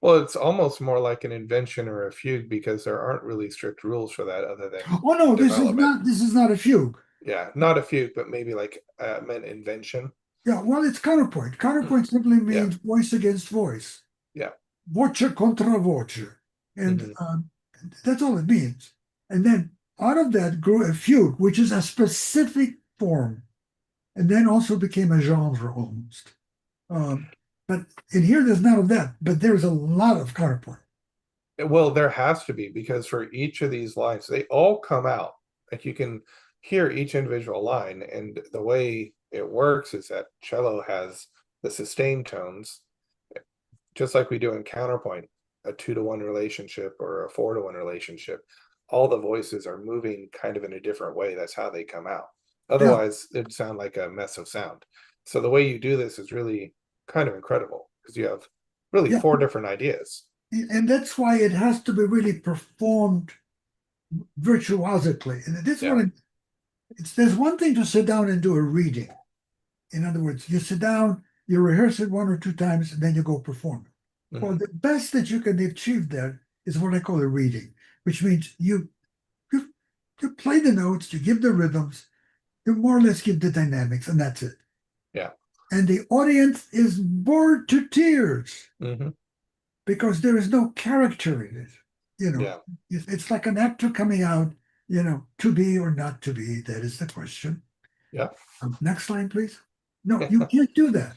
Well, it's almost more like an invention or a fugue because there aren't really strict rules for that other than Oh no, development. this is not a fugue. Yeah, not a fugue, but maybe like meant invention. Yeah, well, it's counterpoint. Counterpoint simply Yeah. means voice against voice. Yeah. Voce contra voce. And Mhm. that's all it means. And then out of that grew a fugue, which is a specific form, and then also became a genre almost. But in here, there's none of that, but there's a lot of counterpoint. Well, there has to be because for each of these lines, they all come out. Like you can hear each individual line, and the way it works is that cello has the sustained tones, just like we do in counterpoint, a 2-to-1 relationship or a 4-to-1 relationship. All the voices are moving kind of in a different way. That's how they come out. Otherwise, it'd sound like a mess of sound. So the way you do this is really kind of incredible because you have really Yeah. 4 different ideas. And that's why it has to be really performed virtuosically. And this Yeah. there's one thing to sit down and do a reading. In other words, you sit down, you rehearse it 1 or 2 times, and then you go perform it. Well, Mhm. the best that you can achieve there is what I call a reading, which means you play the notes, you give the rhythms, you more or less give the dynamics, and that's it. Yeah. And the audience is bored to tears Mhm. because there is no character in it. You know, Yeah. it's like an actor coming out, to be or not to be. That is the question. Yeah. Next line, please. No, you can't do that.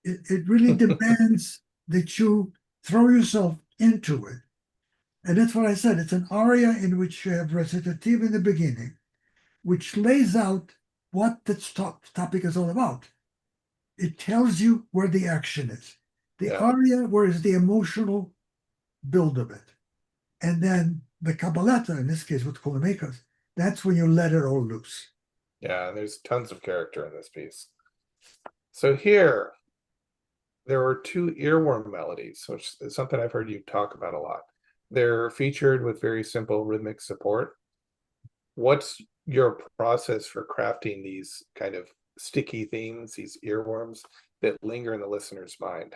It really demands that you throw yourself into it. And that's what I said. It's an aria in which you have recitative in the beginning, which lays out what the topic is all about. It tells you where the action is. The Yeah. aria, where is the emotional build of it. And then the Cabaletta, in this case with Kolomyikas, that's when you let it all loose. Yeah, there's tons of character in this piece. So here, there were two earworm melodies, which is something I've heard you talk about a lot. They're featured with very simple rhythmic support. What's your process for crafting these kind of sticky themes, these earworms that linger in the listener's mind?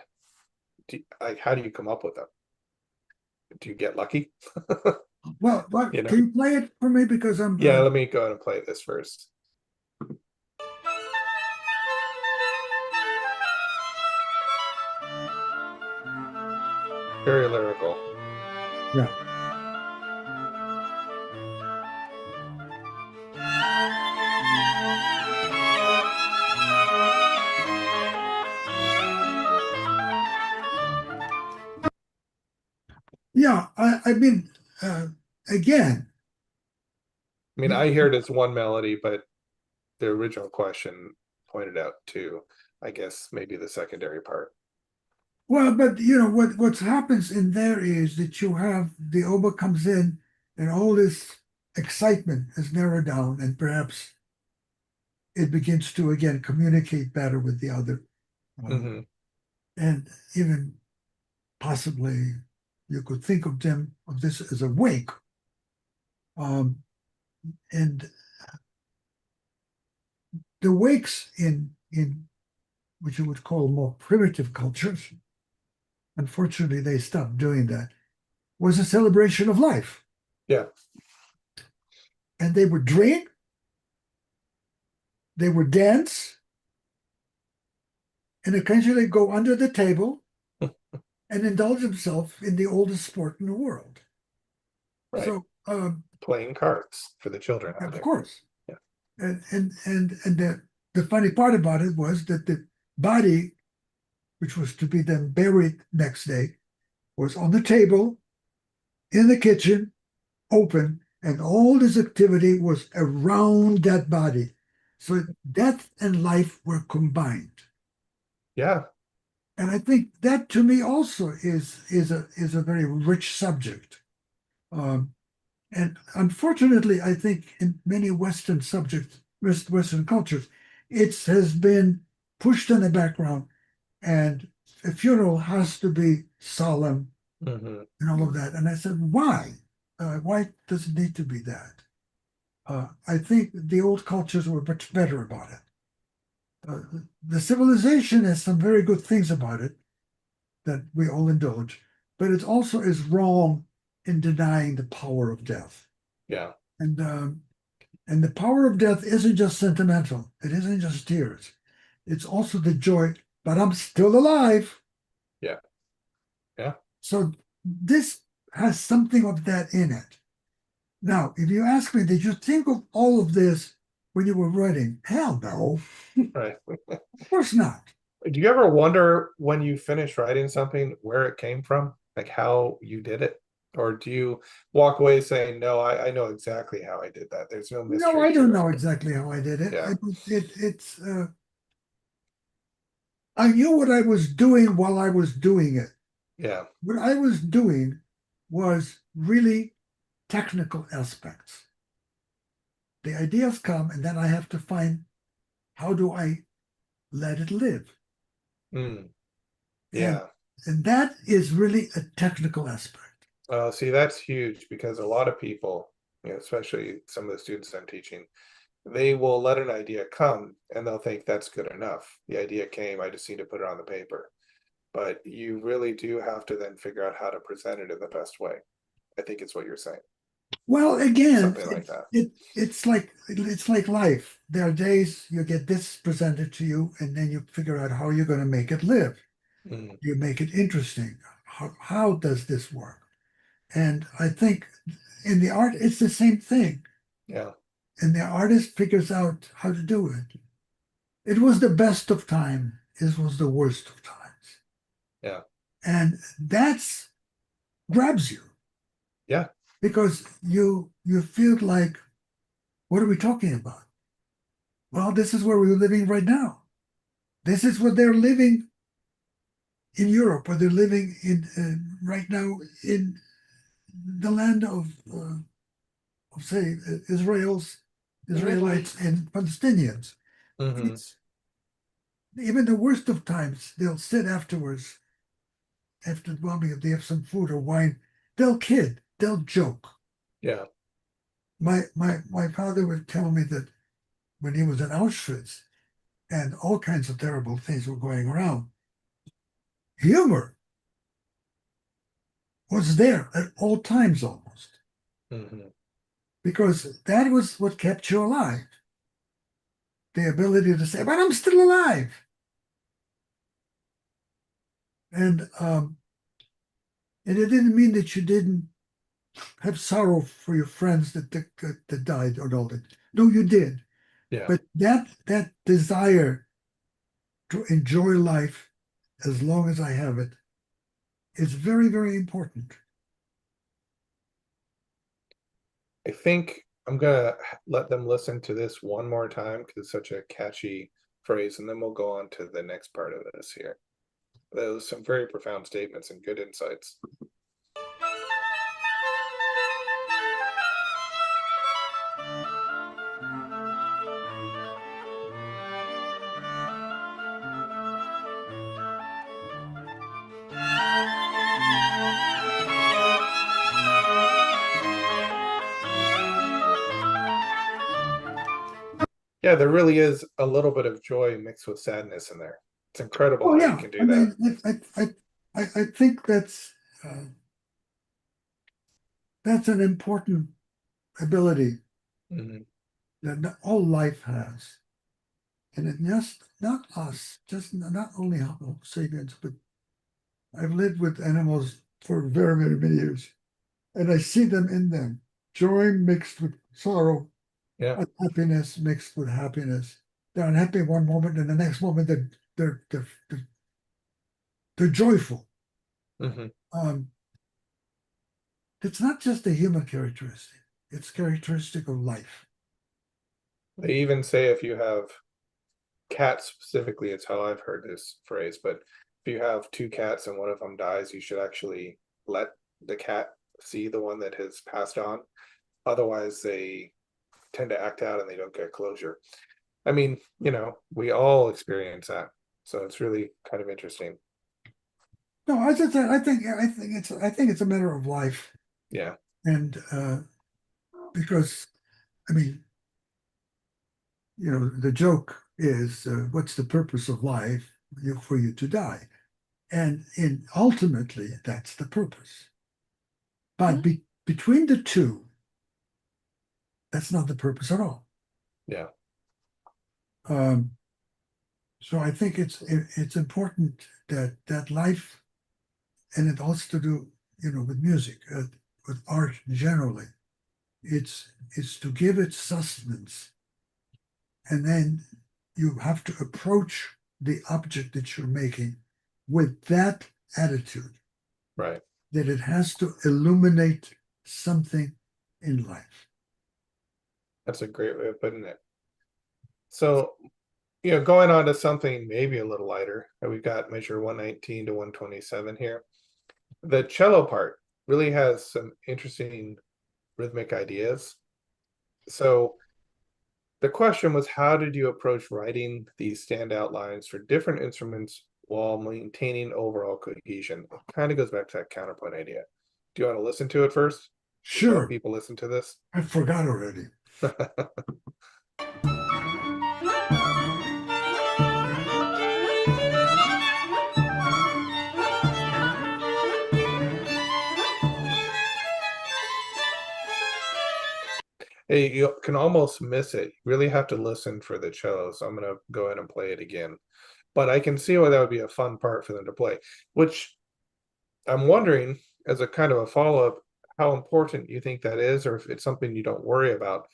How do you come up with them? Do you get lucky? Well, You know? can you play it for me? Because I'm Yeah, let me go ahead and play this first. Very lyrical. yeah. Yeah, I mean, again, I mean, I hear it as one melody, but the original question pointed out two. I guess maybe the secondary part. well, but you know what happens in there is that you have the oboe comes in, and all this excitement is narrowed down, and perhaps it begins to again communicate better with the other, Hmm. and even possibly you could think of this as a wake, and the wakes in which you would call more primitive cultures. Unfortunately, they stopped doing that. Was a celebration of life. Yeah. And they would drink, they would dance, and occasionally go under the table and indulge themselves in the oldest sport in the world. Right. So, Playing cards for the children out of there. course. Yeah. And the funny part about it was that the body, which was to be then buried next day, was on the table, in the kitchen, open, and all this activity was around that body. So death and life were combined. Yeah. And I think that to me also is a very rich subject. And unfortunately, I think in many Western subjects, Western cultures, it has been pushed in the background, and a funeral has to be solemn Hmm. and all of that. And I said, why? Why does it need to be that? I think the old cultures were much better about it. The civilization has some very good things about it that we all indulge, but it also is wrong in denying the power of death. Yeah. And the power of death isn't just sentimental. It isn't just tears. It's also the joy, but I'm still alive. Yeah. Yeah. So this has something of that in it. Now, if you ask me, did you think of all of this when you were writing? Hell no. Right. Of course not. Do you ever wonder when you finish writing something where it came from, like how you did it? Or do you walk away saying, no, I know exactly how I did that. There's no mystery. No, I don't to know it. exactly how I did it. Yeah. I knew what I was doing while I was doing it. Yeah. What I was doing was really technical aspects. The ideas come, and then I have to find how do I let it live. Mm. Yeah. And that is really a technical aspect. See, that's huge because a lot of people, especially some of the students I'm teaching, they will let an idea come and they'll think that's good enough. The idea came, I just need to put it on the paper. But you really do have to then figure out how to present it in the best way. I think it's what you're saying. Well, again, Something like that. it's like life. There are days you get this presented to you, and then you figure out how you're going to make it live. Mm. You make it interesting. How does this work? And I think in the art, it's the same thing. Yeah. And the artist figures out how to do it. It was the best of time. It was the worst of times. Yeah. And that's grabs you. Yeah. Because you feel like, what are we talking about? Well, this is where we're living right now. This is what they're living in Europe, or they're living in right now in the land of say, Israelites and Palestinians. Mhm. It's even the worst of times, they'll sit afterwards, after the bombing, if they have some food or wine, they'll kid, they'll joke. Yeah. My father would tell me that when he was in Auschwitz and all kinds of terrible things were going around, humor was there at all times almost, Mhm. because that was what kept you alive. The ability to say, but I'm still alive. And it didn't mean that you didn't have sorrow for your friends that died or all that. No, you did. Yeah. But that desire to enjoy life as long as I have it is very, very important. I think I'm gonna let them listen to this one more time because it's such a catchy phrase, and then we'll go on to the next part of this here. Those some very profound statements and good insights. Yeah, there really is a little bit of joy mixed with sadness in there. It's incredible Oh how you yeah, can I do that. mean, I think that's an important ability Mhm. that all life has, and it just not us, just not only Homo sapiens, but I've lived with animals for very, very many years, and I see them in them, joy mixed with sorrow, Yeah. happiness mixed with happiness. They're unhappy one moment, and the next moment they're joyful. Mhm. Um, it's not just a human characteristic; it's characteristic of life. They even say if you have cats specifically, it's how I've heard this phrase, but if you have two cats and one of them dies, you should actually let the cat see the one that has passed on. Otherwise, they tend to act out and they don't get closure. I mean, we all experience that. So it's really kind of interesting. No, as I said, I think it's a matter of life, Yeah. and because I mean, the joke is, what's the purpose of life? For you to die, and ultimately that's the purpose. But between the two, that's not the purpose at all. Yeah. Um, so I think it's important that life, and it also to do with music, with art generally. It's to give it sustenance, and then you have to approach the object that you're making with that attitude, Right. that it has to illuminate something in life. That's a great way of putting it. So, going on to something maybe a little lighter, we've got measure 119 to 127 here. The cello part really has some interesting rhythmic ideas. So the question was, how did you approach writing these standout lines for different instruments while maintaining overall cohesion? It kind of goes back to that counterpoint idea. Do you want to listen to it first? Just help Sure, people listen to this. I forgot already. Hey, you can almost miss it. You really have to listen for the cello. So I'm going to go ahead and play it again. But I can see why that would be a fun part for them to play, which I'm wondering, as a kind of a follow-up, how important you think that is, or if it's something you don't worry about,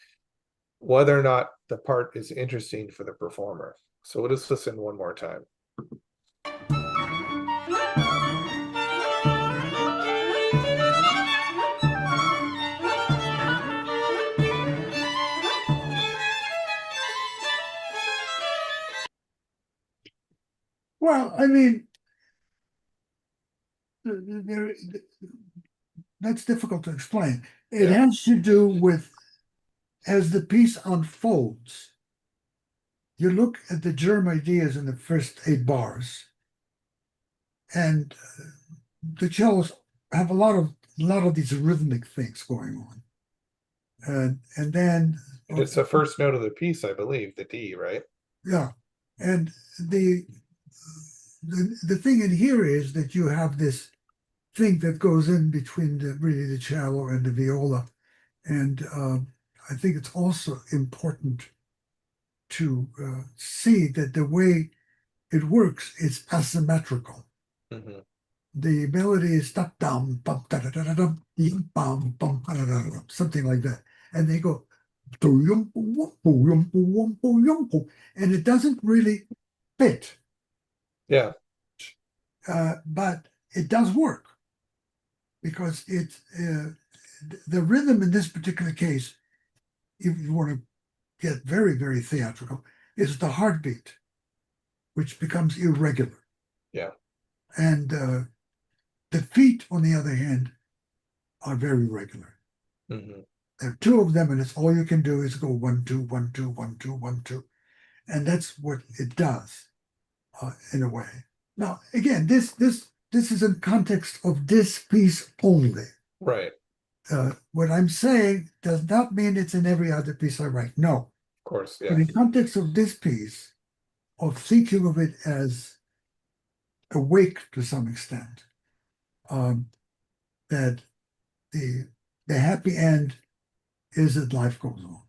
whether or not the part is interesting for the performer. So we'll just listen one more time. Well, I mean, there, that's difficult to explain. It Yeah. has to do with, as the piece unfolds, you look at the germ ideas in the first 8 bars, and the cellos have a lot of these rhythmic things going on. And then And it's the first note of the piece, I believe, the D, right? yeah, and the thing in here is that you have this thing that goes in between really the cello and the viola, and I think it's also important to see that the way it works is asymmetrical. Hmm. The melody is tap down, bum, da, da, da, da, dum, yum, bum, bum, da, da, da, da, something like that, and they go, and it doesn't really fit, Yeah. but it does work because the rhythm in this particular case, if you want to get very, very theatrical, is the heartbeat, which becomes irregular. Yeah. And the feet, on the other hand, are very regular. Hmm. There are 2 of them, and it's all you can do is go 1, 2, 1, 2, 1, 2, 1, 2. And that's what it does in a way. Now, again, this is in context of this piece only. Right. What I'm saying does not mean it's in every other piece I write. No. Of course. But Yeah. in context of this piece, of thinking of it as awake to some extent, that the happy end is that life goes on.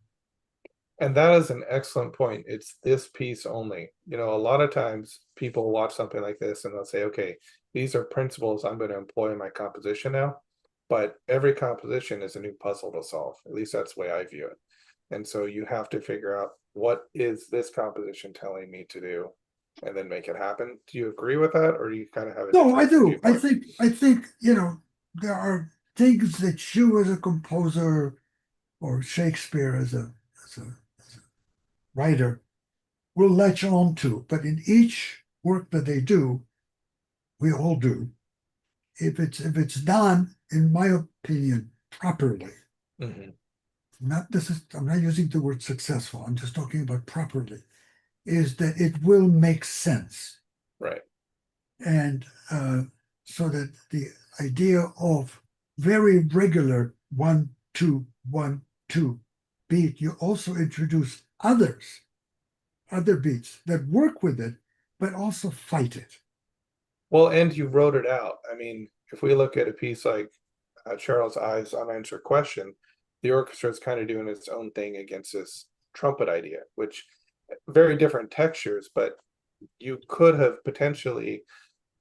And that is an excellent point. It's this piece only. You know, a lot of times people watch something like this and they'll say, okay, these are principles I'm going to employ in my composition now. But every composition is a new puzzle to solve. At least that's the way I view it. And so you have to figure out, what is this composition telling me to do, and then make it happen. Do you agree with that, or do you kind of have a No, I different do. viewpoint? I think, there are things that you as a composer or Shakespeare as a writer will latch on to. But in each work that they do, we all do, if it's done, in my opinion, properly, Hmm. I'm not using the word successful, I'm just talking about properly, is that it will make sense. Right. And so that the idea of very regular 1, 2, 1, 2 beat, you also introduce other beats that work with it, but also fight it. Well, and you wrote it out. I mean, if we look at a piece like Charles Ives' Unanswered Question, the orchestra is kind of doing its own thing against this trumpet idea, which very different textures, but you could have potentially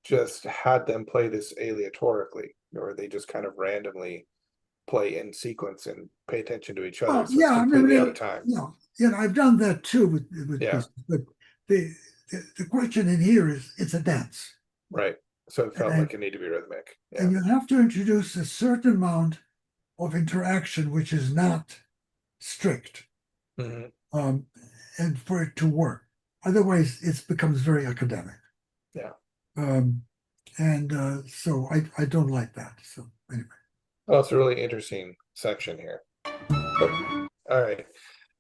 just had them play this aleatorically, or they just kind of randomly play in sequence and pay attention to each other. Well, So it's yeah, I mean, completely out of time. I've done that too with Yeah. pieces, but the question in here is it's a dance. Right. So it felt And- like it needed to be rhythmic. Yeah. And you have to introduce a certain amount of interaction, which is not strict, Hmm. and for it to work. Otherwise, it becomes very academic. Yeah. And so I don't like that. So anyway. Oh, it's a really interesting section here. All right.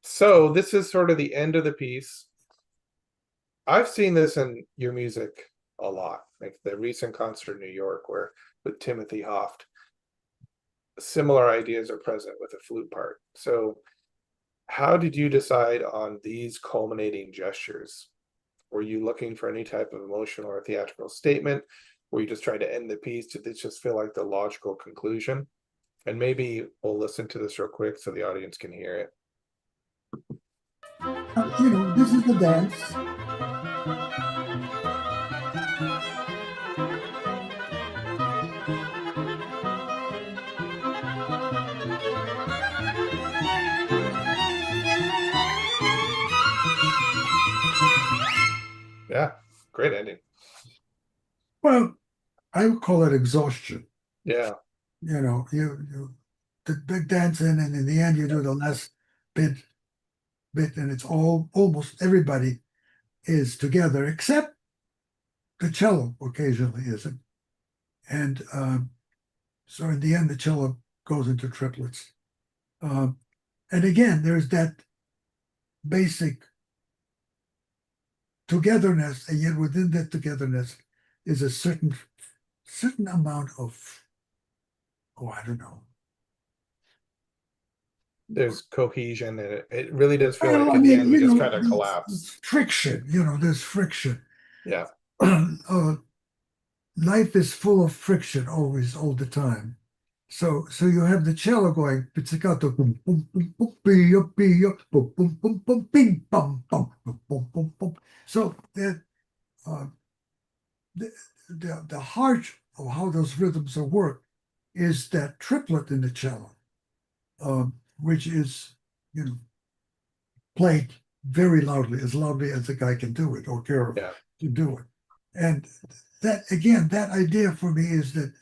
So this is sort of the end of the piece. I've seen this in your music a lot, like the recent concert in New York where with Timothy Hoft, similar ideas are present with a flute part. So how did you decide on these culminating gestures? Were you looking for any type of emotional or theatrical statement? Were you just trying to end the piece? Did this just feel like the logical conclusion? And maybe we'll listen to this real quick so the audience can hear it. This is the dance. Yeah, great ending. Well, I would call it exhaustion. Yeah. You the big dancing, and in the end you do the last bit, and it's almost everybody is together except the cello occasionally isn't. And So in the end, the cello goes into triplets. And again, there's that basic togetherness, and yet within that togetherness is a certain amount of, oh, I don't know. There's cohesion, and it really does feel Well, like I in the mean, end we just kind of collapse. friction, there's friction. Yeah. Life is full of friction always, all the time. So you have the cello going pizzicato, boom, boom, boom, boom, pio, pio, boom, boom, boom, boom, ping, bum, bum, boom, boom, boom, boom. So that the heart of how those rhythms are worked is that triplet in the cello, which is, played very loudly as the guy can do it or care Yeah. to do it. And that, again, that idea for me is that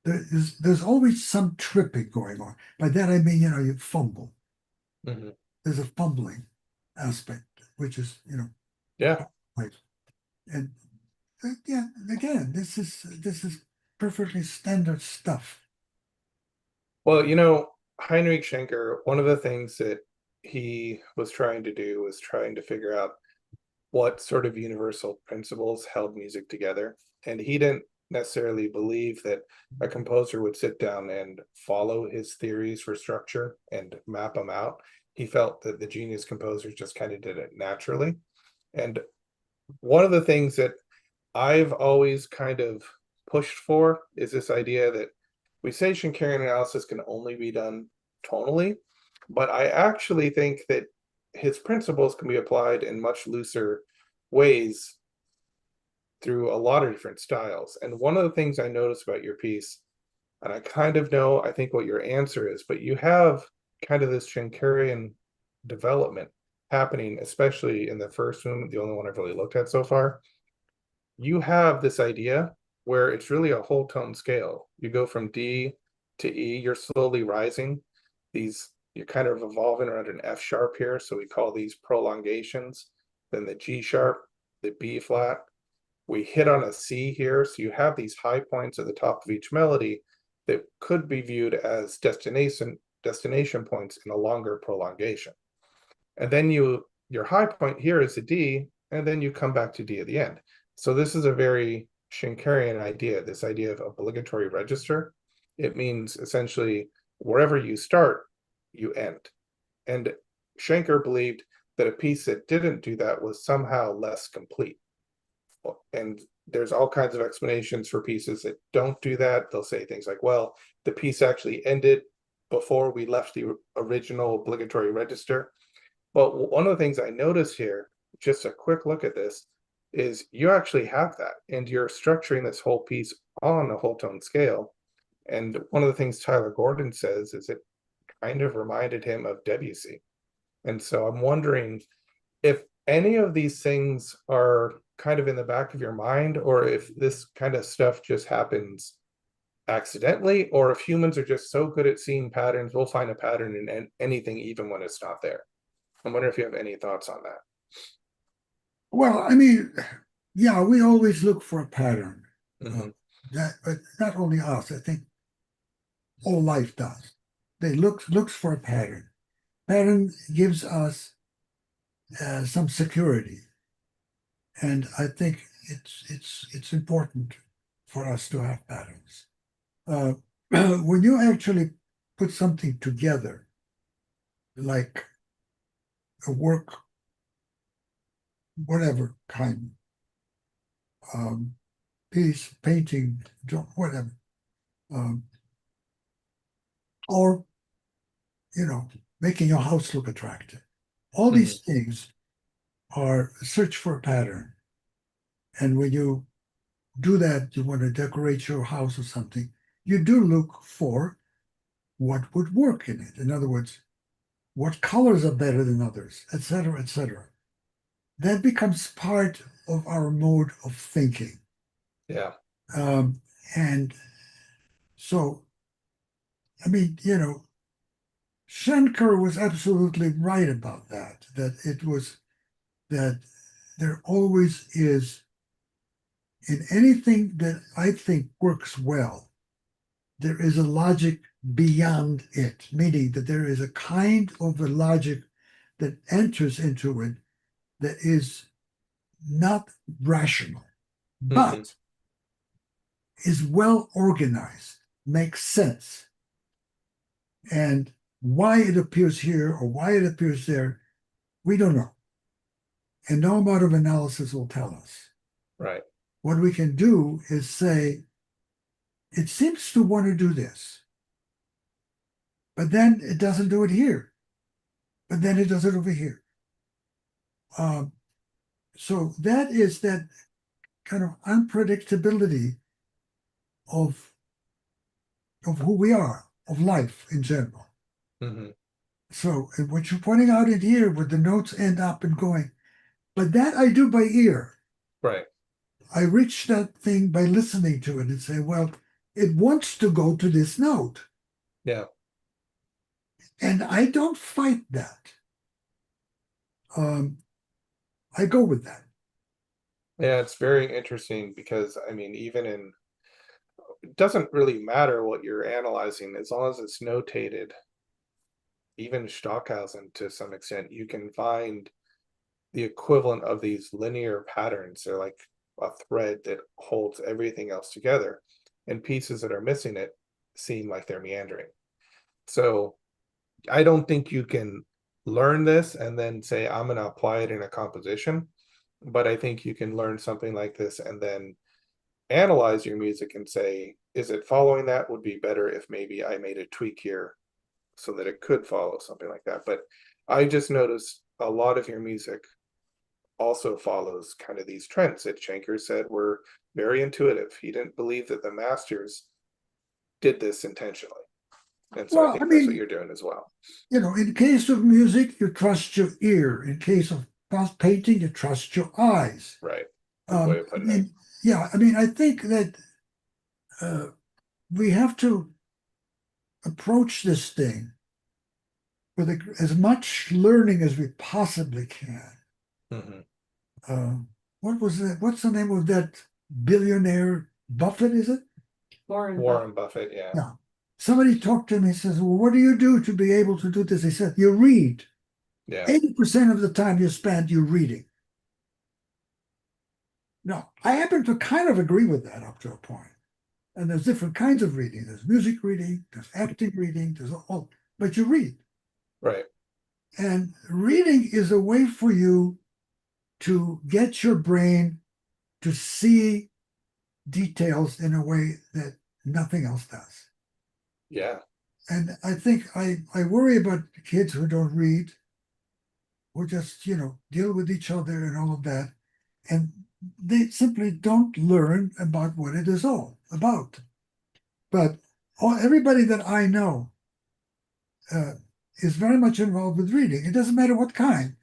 there's always some tripping going on. By that I mean, you fumble. Hmm. There's a fumbling aspect, which is, Yeah. right. And yeah, again, this is perfectly standard stuff. Well, Heinrich Schenker, one of the things that he was trying to do was trying to figure out what sort of universal principles held music together. And he didn't necessarily believe that a composer would sit down and follow his theories for structure and map them out. He felt that the genius composers just kind of did it naturally. And one of the things that I've always kind of pushed for is this idea that we say Schenkerian analysis can only be done tonally, but I actually think that his principles can be applied in much looser ways through a lot of different styles. And one of the things I noticed about your piece, and I kind of know, I think, what your answer is, but you have kind of this Schenkerian development happening, especially in the first one, the only one I've really looked at so far. You have this idea where it's really a whole tone scale. You go from D to E, you're slowly rising. You're kind of evolving around an F sharp here, so we call these prolongations. Then the G sharp, the B flat. We hit on a C here, so you have these high points at the top of each melody that could be viewed as destination points in a longer prolongation. And then your high point here is a D, and then you come back to D at the end. So this is a very Schenkerian idea, this idea of obligatory register. It means essentially wherever you start, you end. And Schenker believed that a piece that didn't do that was somehow less complete. And there's all kinds of explanations for pieces that don't do that. They'll say things like, well, the piece actually ended before we left the original obligatory register. But one of the things I notice here, just a quick look at this, is you actually have that, and you're structuring this whole piece on a whole tone scale. And one of the things Tyler Gordon says is it kind of reminded him of Debussy. And so I'm wondering if any of these things are kind of in the back of your mind, or if this kind of stuff just happens accidentally, or if humans are just so good at seeing patterns, we'll find a pattern in anything, even when it's not there. I wonder if you have any thoughts on that. Well, I mean, yeah, we always look for a pattern. Mhm. But not only us, I think all life does. They looks for a pattern. Pattern gives us some security, and I think it's important for us to have patterns. When you actually put something together, like a work, whatever kind, piece, painting, whatever, or making your house look attractive. All these things are a search for a pattern. And when you do that, you want to decorate your house or something, you do look for what would work in it. In other words, what colors are better than others, etc., etc. That becomes part of our mode of thinking. Yeah. And so, I mean, Schenker was absolutely right about that, that there always is, in anything that I think works well, there is a logic beyond it, meaning that there is a kind of a logic that enters into it that is not rational, but is well organized, makes sense. And why it appears here or why it appears there, we don't know. And no amount of analysis will tell us. Right. What we can do is say, it seems to want to do this, but then it doesn't do it here, but then it does it over here. So that is that kind of unpredictability of who we are, of life in general. So what you're pointing out in here, where the notes end up and going, but that I do by ear. Right. I reach that thing by listening to it and say, well, it wants to go to this note. Yeah. And I don't fight that. I go with that. Yeah, it's very interesting because I mean, even in it doesn't really matter what you're analyzing as long as it's notated. Even Stockhausen, to some extent, you can find the equivalent of these linear patterns. They're like a thread that holds everything else together, and pieces that are missing it seem like they're meandering. So I don't think you can learn this and then say, I'm going to apply it in a composition. But I think you can learn something like this and then analyze your music and say, is it following that? Would be better if maybe I made a tweak here so that it could follow something like that. But I just noticed a lot of your music also follows kind of these trends that Schenker said were very intuitive. He didn't believe that the masters did this intentionally. And so I think that's what you're doing as well. You know, in case of music, you trust your ear. In case of painting, you trust your eyes. Right. Good way of putting it. Yeah, I mean, I think that we have to approach this thing with as much learning as we possibly can. What was that? What's the name of that billionaire? Buffett, is it? Warren Buffett, yeah. Yeah. Somebody talked to me and says, well, what do you do to be able to do this? He said, you read. Yeah. 80% of the time you spend, you're reading. Now, I happen to kind of agree with that up to a point. And there's different kinds of reading. There's music reading, there's acting reading, there's all, but you read. Right. And reading is a way for you to get your brain to see details in a way that nothing else does. Yeah. And I think I worry about kids who don't read, who just, you know, deal with each other and all of that. And they simply don't learn about what it is all about. But everybody that I know is very much involved with reading. It doesn't matter what kind,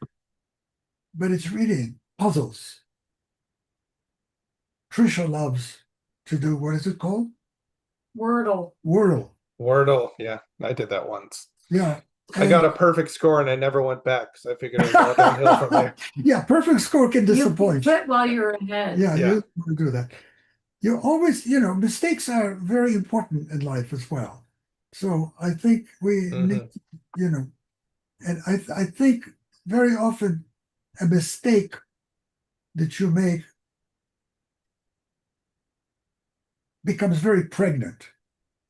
but it's reading puzzles. Trisha loves to do, what is it called? Wordle. Wordle, yeah. I did that once. Yeah. I got a perfect score and I never went back because I figured it was all downhill from there. Yeah, perfect score can disappoint. You quit while you're ahead. Yeah, you do that. You always, you know, mistakes are very important in life as well. So I think we need, you know, and I think very often a mistake that you make becomes very pregnant.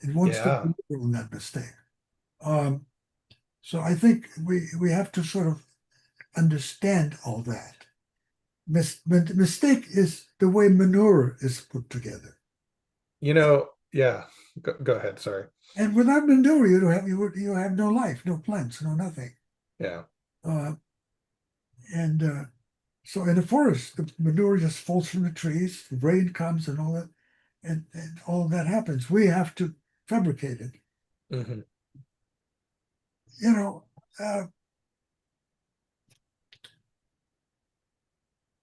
It wants to be on that mistake. So I think we have to sort of understand all that. Mistake is the way manure is put together. You know, yeah. Go ahead. Sorry. And without manure, you have no life, no plants, no nothing. Yeah. So in the forest, the manure just falls from the trees. The rain comes and all that, and all that happens. We have to fabricate it. You know.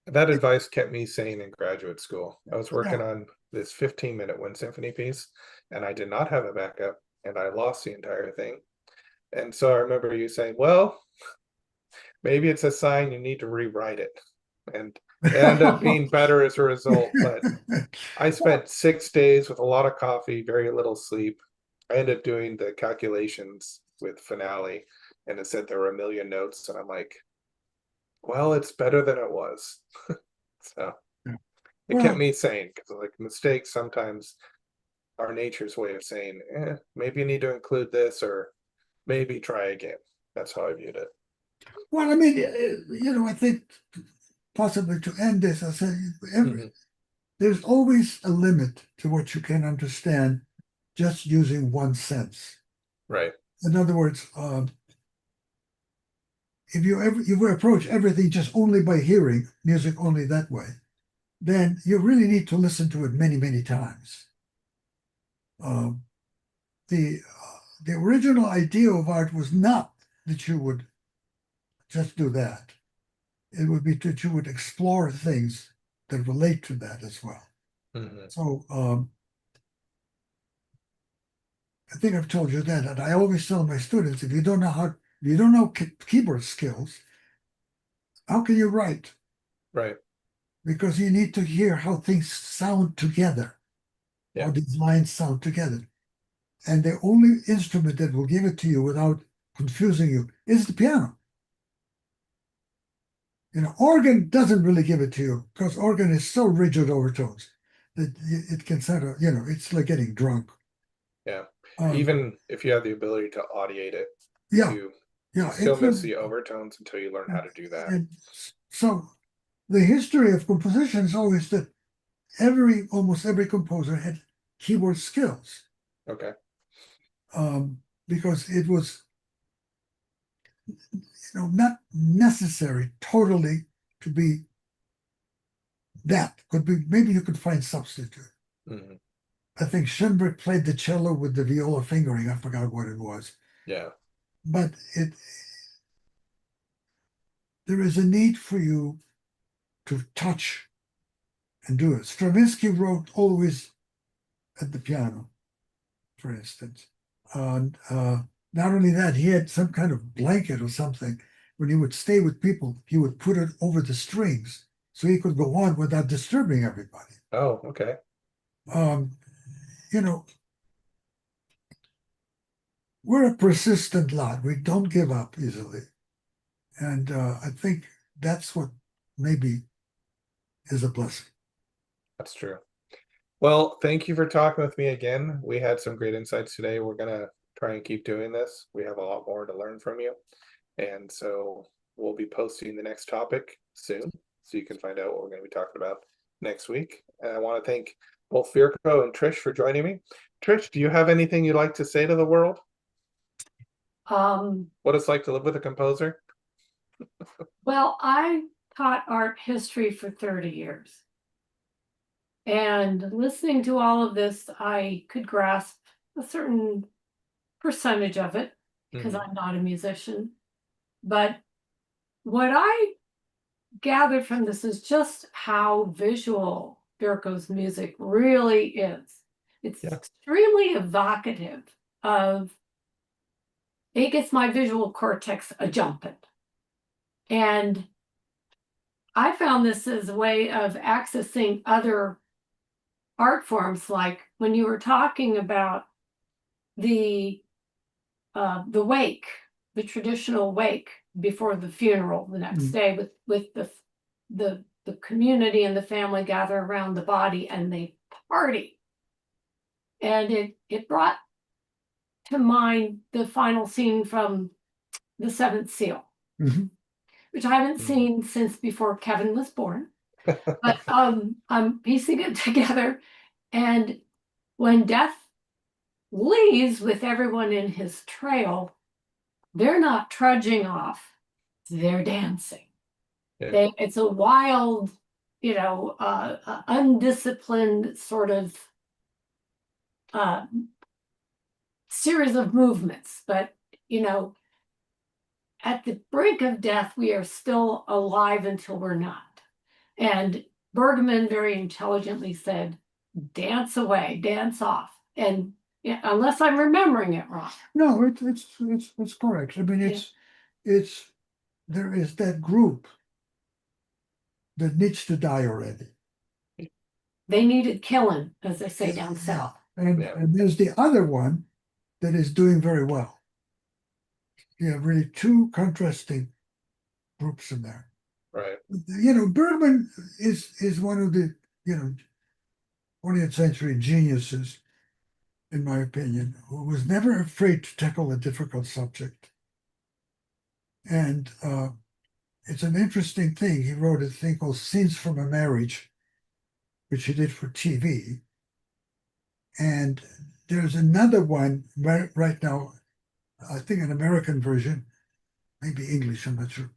That advice kept me sane in graduate school. I was working on this 15-minute wind symphony piece, and I did not have a backup, and I lost the entire thing. And so I remember you saying, well, maybe it's a sign you need to rewrite it. And it ended up being better as a result. But I spent 6 days with a lot of coffee, very little sleep, I ended up doing the calculations with finale, and it said there were 1,000,000 notes, and I'm like, well, it's better than it was. So Yeah. it kept Well- me sane, because like mistakes sometimes are nature's way of saying, maybe you need to include this, or maybe try again. That's how I viewed it. Well, I mean, I think possibly to end this, I say there's always a limit to what you can understand just using one sense. Right. In other words, if you approach everything just only by hearing music only that way, then you really need to listen to it many, many times. The original idea of art was not that you would just do that. It would be that you would explore things that relate to that as well. So I think I've told you that, and I always tell my students, if you don't know keyboard skills, how can you write? Right. Because you need to hear how things sound together, how these lines sound together. And the only instrument that will give it to you without confusing you is the piano. Organ doesn't really give it to you because organ is so rigid overtones that it can sort of, it's like getting drunk. Yeah. Even if you have the ability to audiate it, you still miss the overtones until you learn how to do that. And so the history of composition is always that almost every composer had keyboard skills. Okay. Because it was not necessary totally to be that. Could be, maybe you could find substitute. I think Schoenberg played the cello with the viola fingering. I forgot what it was. Yeah. But there is a need for you to touch and do it. Stravinsky wrote always at the piano, for instance. And not only that, he had some kind of blanket or something. When he would stay with people, he would put it over the strings so he could go on without disturbing everybody. Oh, okay. We're a persistent lot. We don't give up easily. And I think that's what maybe is a blessing. That's true. Well, thank you for talking with me again. We had some great insights today. We're going to try and keep doing this. We have a lot more to learn from you. And so we'll be posting the next topic soon, so you can find out what we're going to be talking about next week. And I want to thank both Virko and Trish for joining me. Trish, do you have anything you'd like to say to the world? What it's like to live with a composer? Well, I taught art history for 30 years. And listening to all of this, I could grasp a certain percentage of it because I'm not a musician. But what I gathered from this is just how visual Virko's music really is. It's extremely evocative of, it gets my visual cortex a jumping. And I found this as a way of accessing other art forms, like when you were talking about the wake, the traditional wake before the funeral the next day, with the community and the family gather around the body and they party. And it brought to mind the final scene from The Seventh Seal, which I haven't seen since before Kevin was born. But I'm piecing it together. And when Death leaves with everyone in his trail, they're not trudging off, they're dancing. It's a wild, undisciplined sort of series of movements. But, at the brink of death, we are still alive until we're not. And Bergman very intelligently said, dance away, dance off. And unless I'm remembering it wrong. No, it's correct. I mean, there is that group that needs to die already. They needed killing, as they say down south. And there's the other one that is doing very well. You have really two contrasting groups in there. Right. You know, Bergman is one of the, 20th century geniuses, in my opinion, who was never afraid to tackle a difficult subject. And it's an interesting thing. He wrote a thing called Scenes from a Marriage, which he did for TV. And there's another one right now, I think an American version, maybe English, I'm not sure,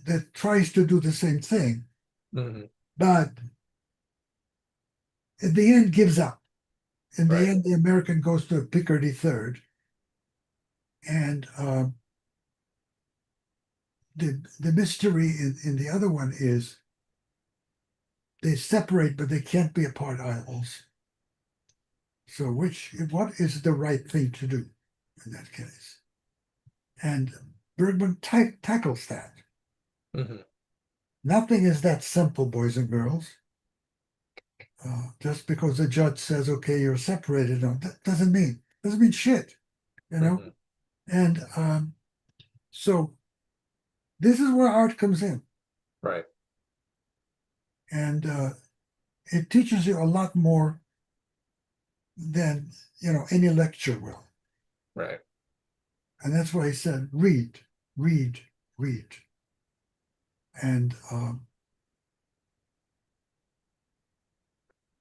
that tries to do the same thing, but at the end gives up. In the end, the American goes to a Picardy third. And the mystery in the other one is they separate, but they can't be apart always. So what is the right thing to do in that case? And Bergman tackles that. Nothing is that simple, boys and girls. Just because the judge says, okay, you're separated, no, that doesn't mean shit, you know? And so this is where art comes in. Right. And it teaches you a lot more than, any lecture will. Right. And that's why he said, read, read, read. And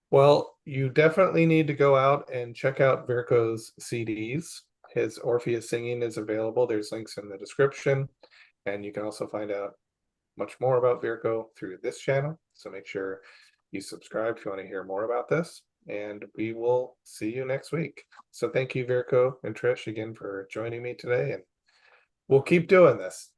well, you definitely need to go out and check out Virko's CDs. His Orpheus Singing is available. There's links in the description. And you can also find out much more about Virko through this channel. So make sure you subscribe if you want to hear more about this. And we will see you next week. So thank you, Virko and Trish, again for joining me today. And we'll keep doing this.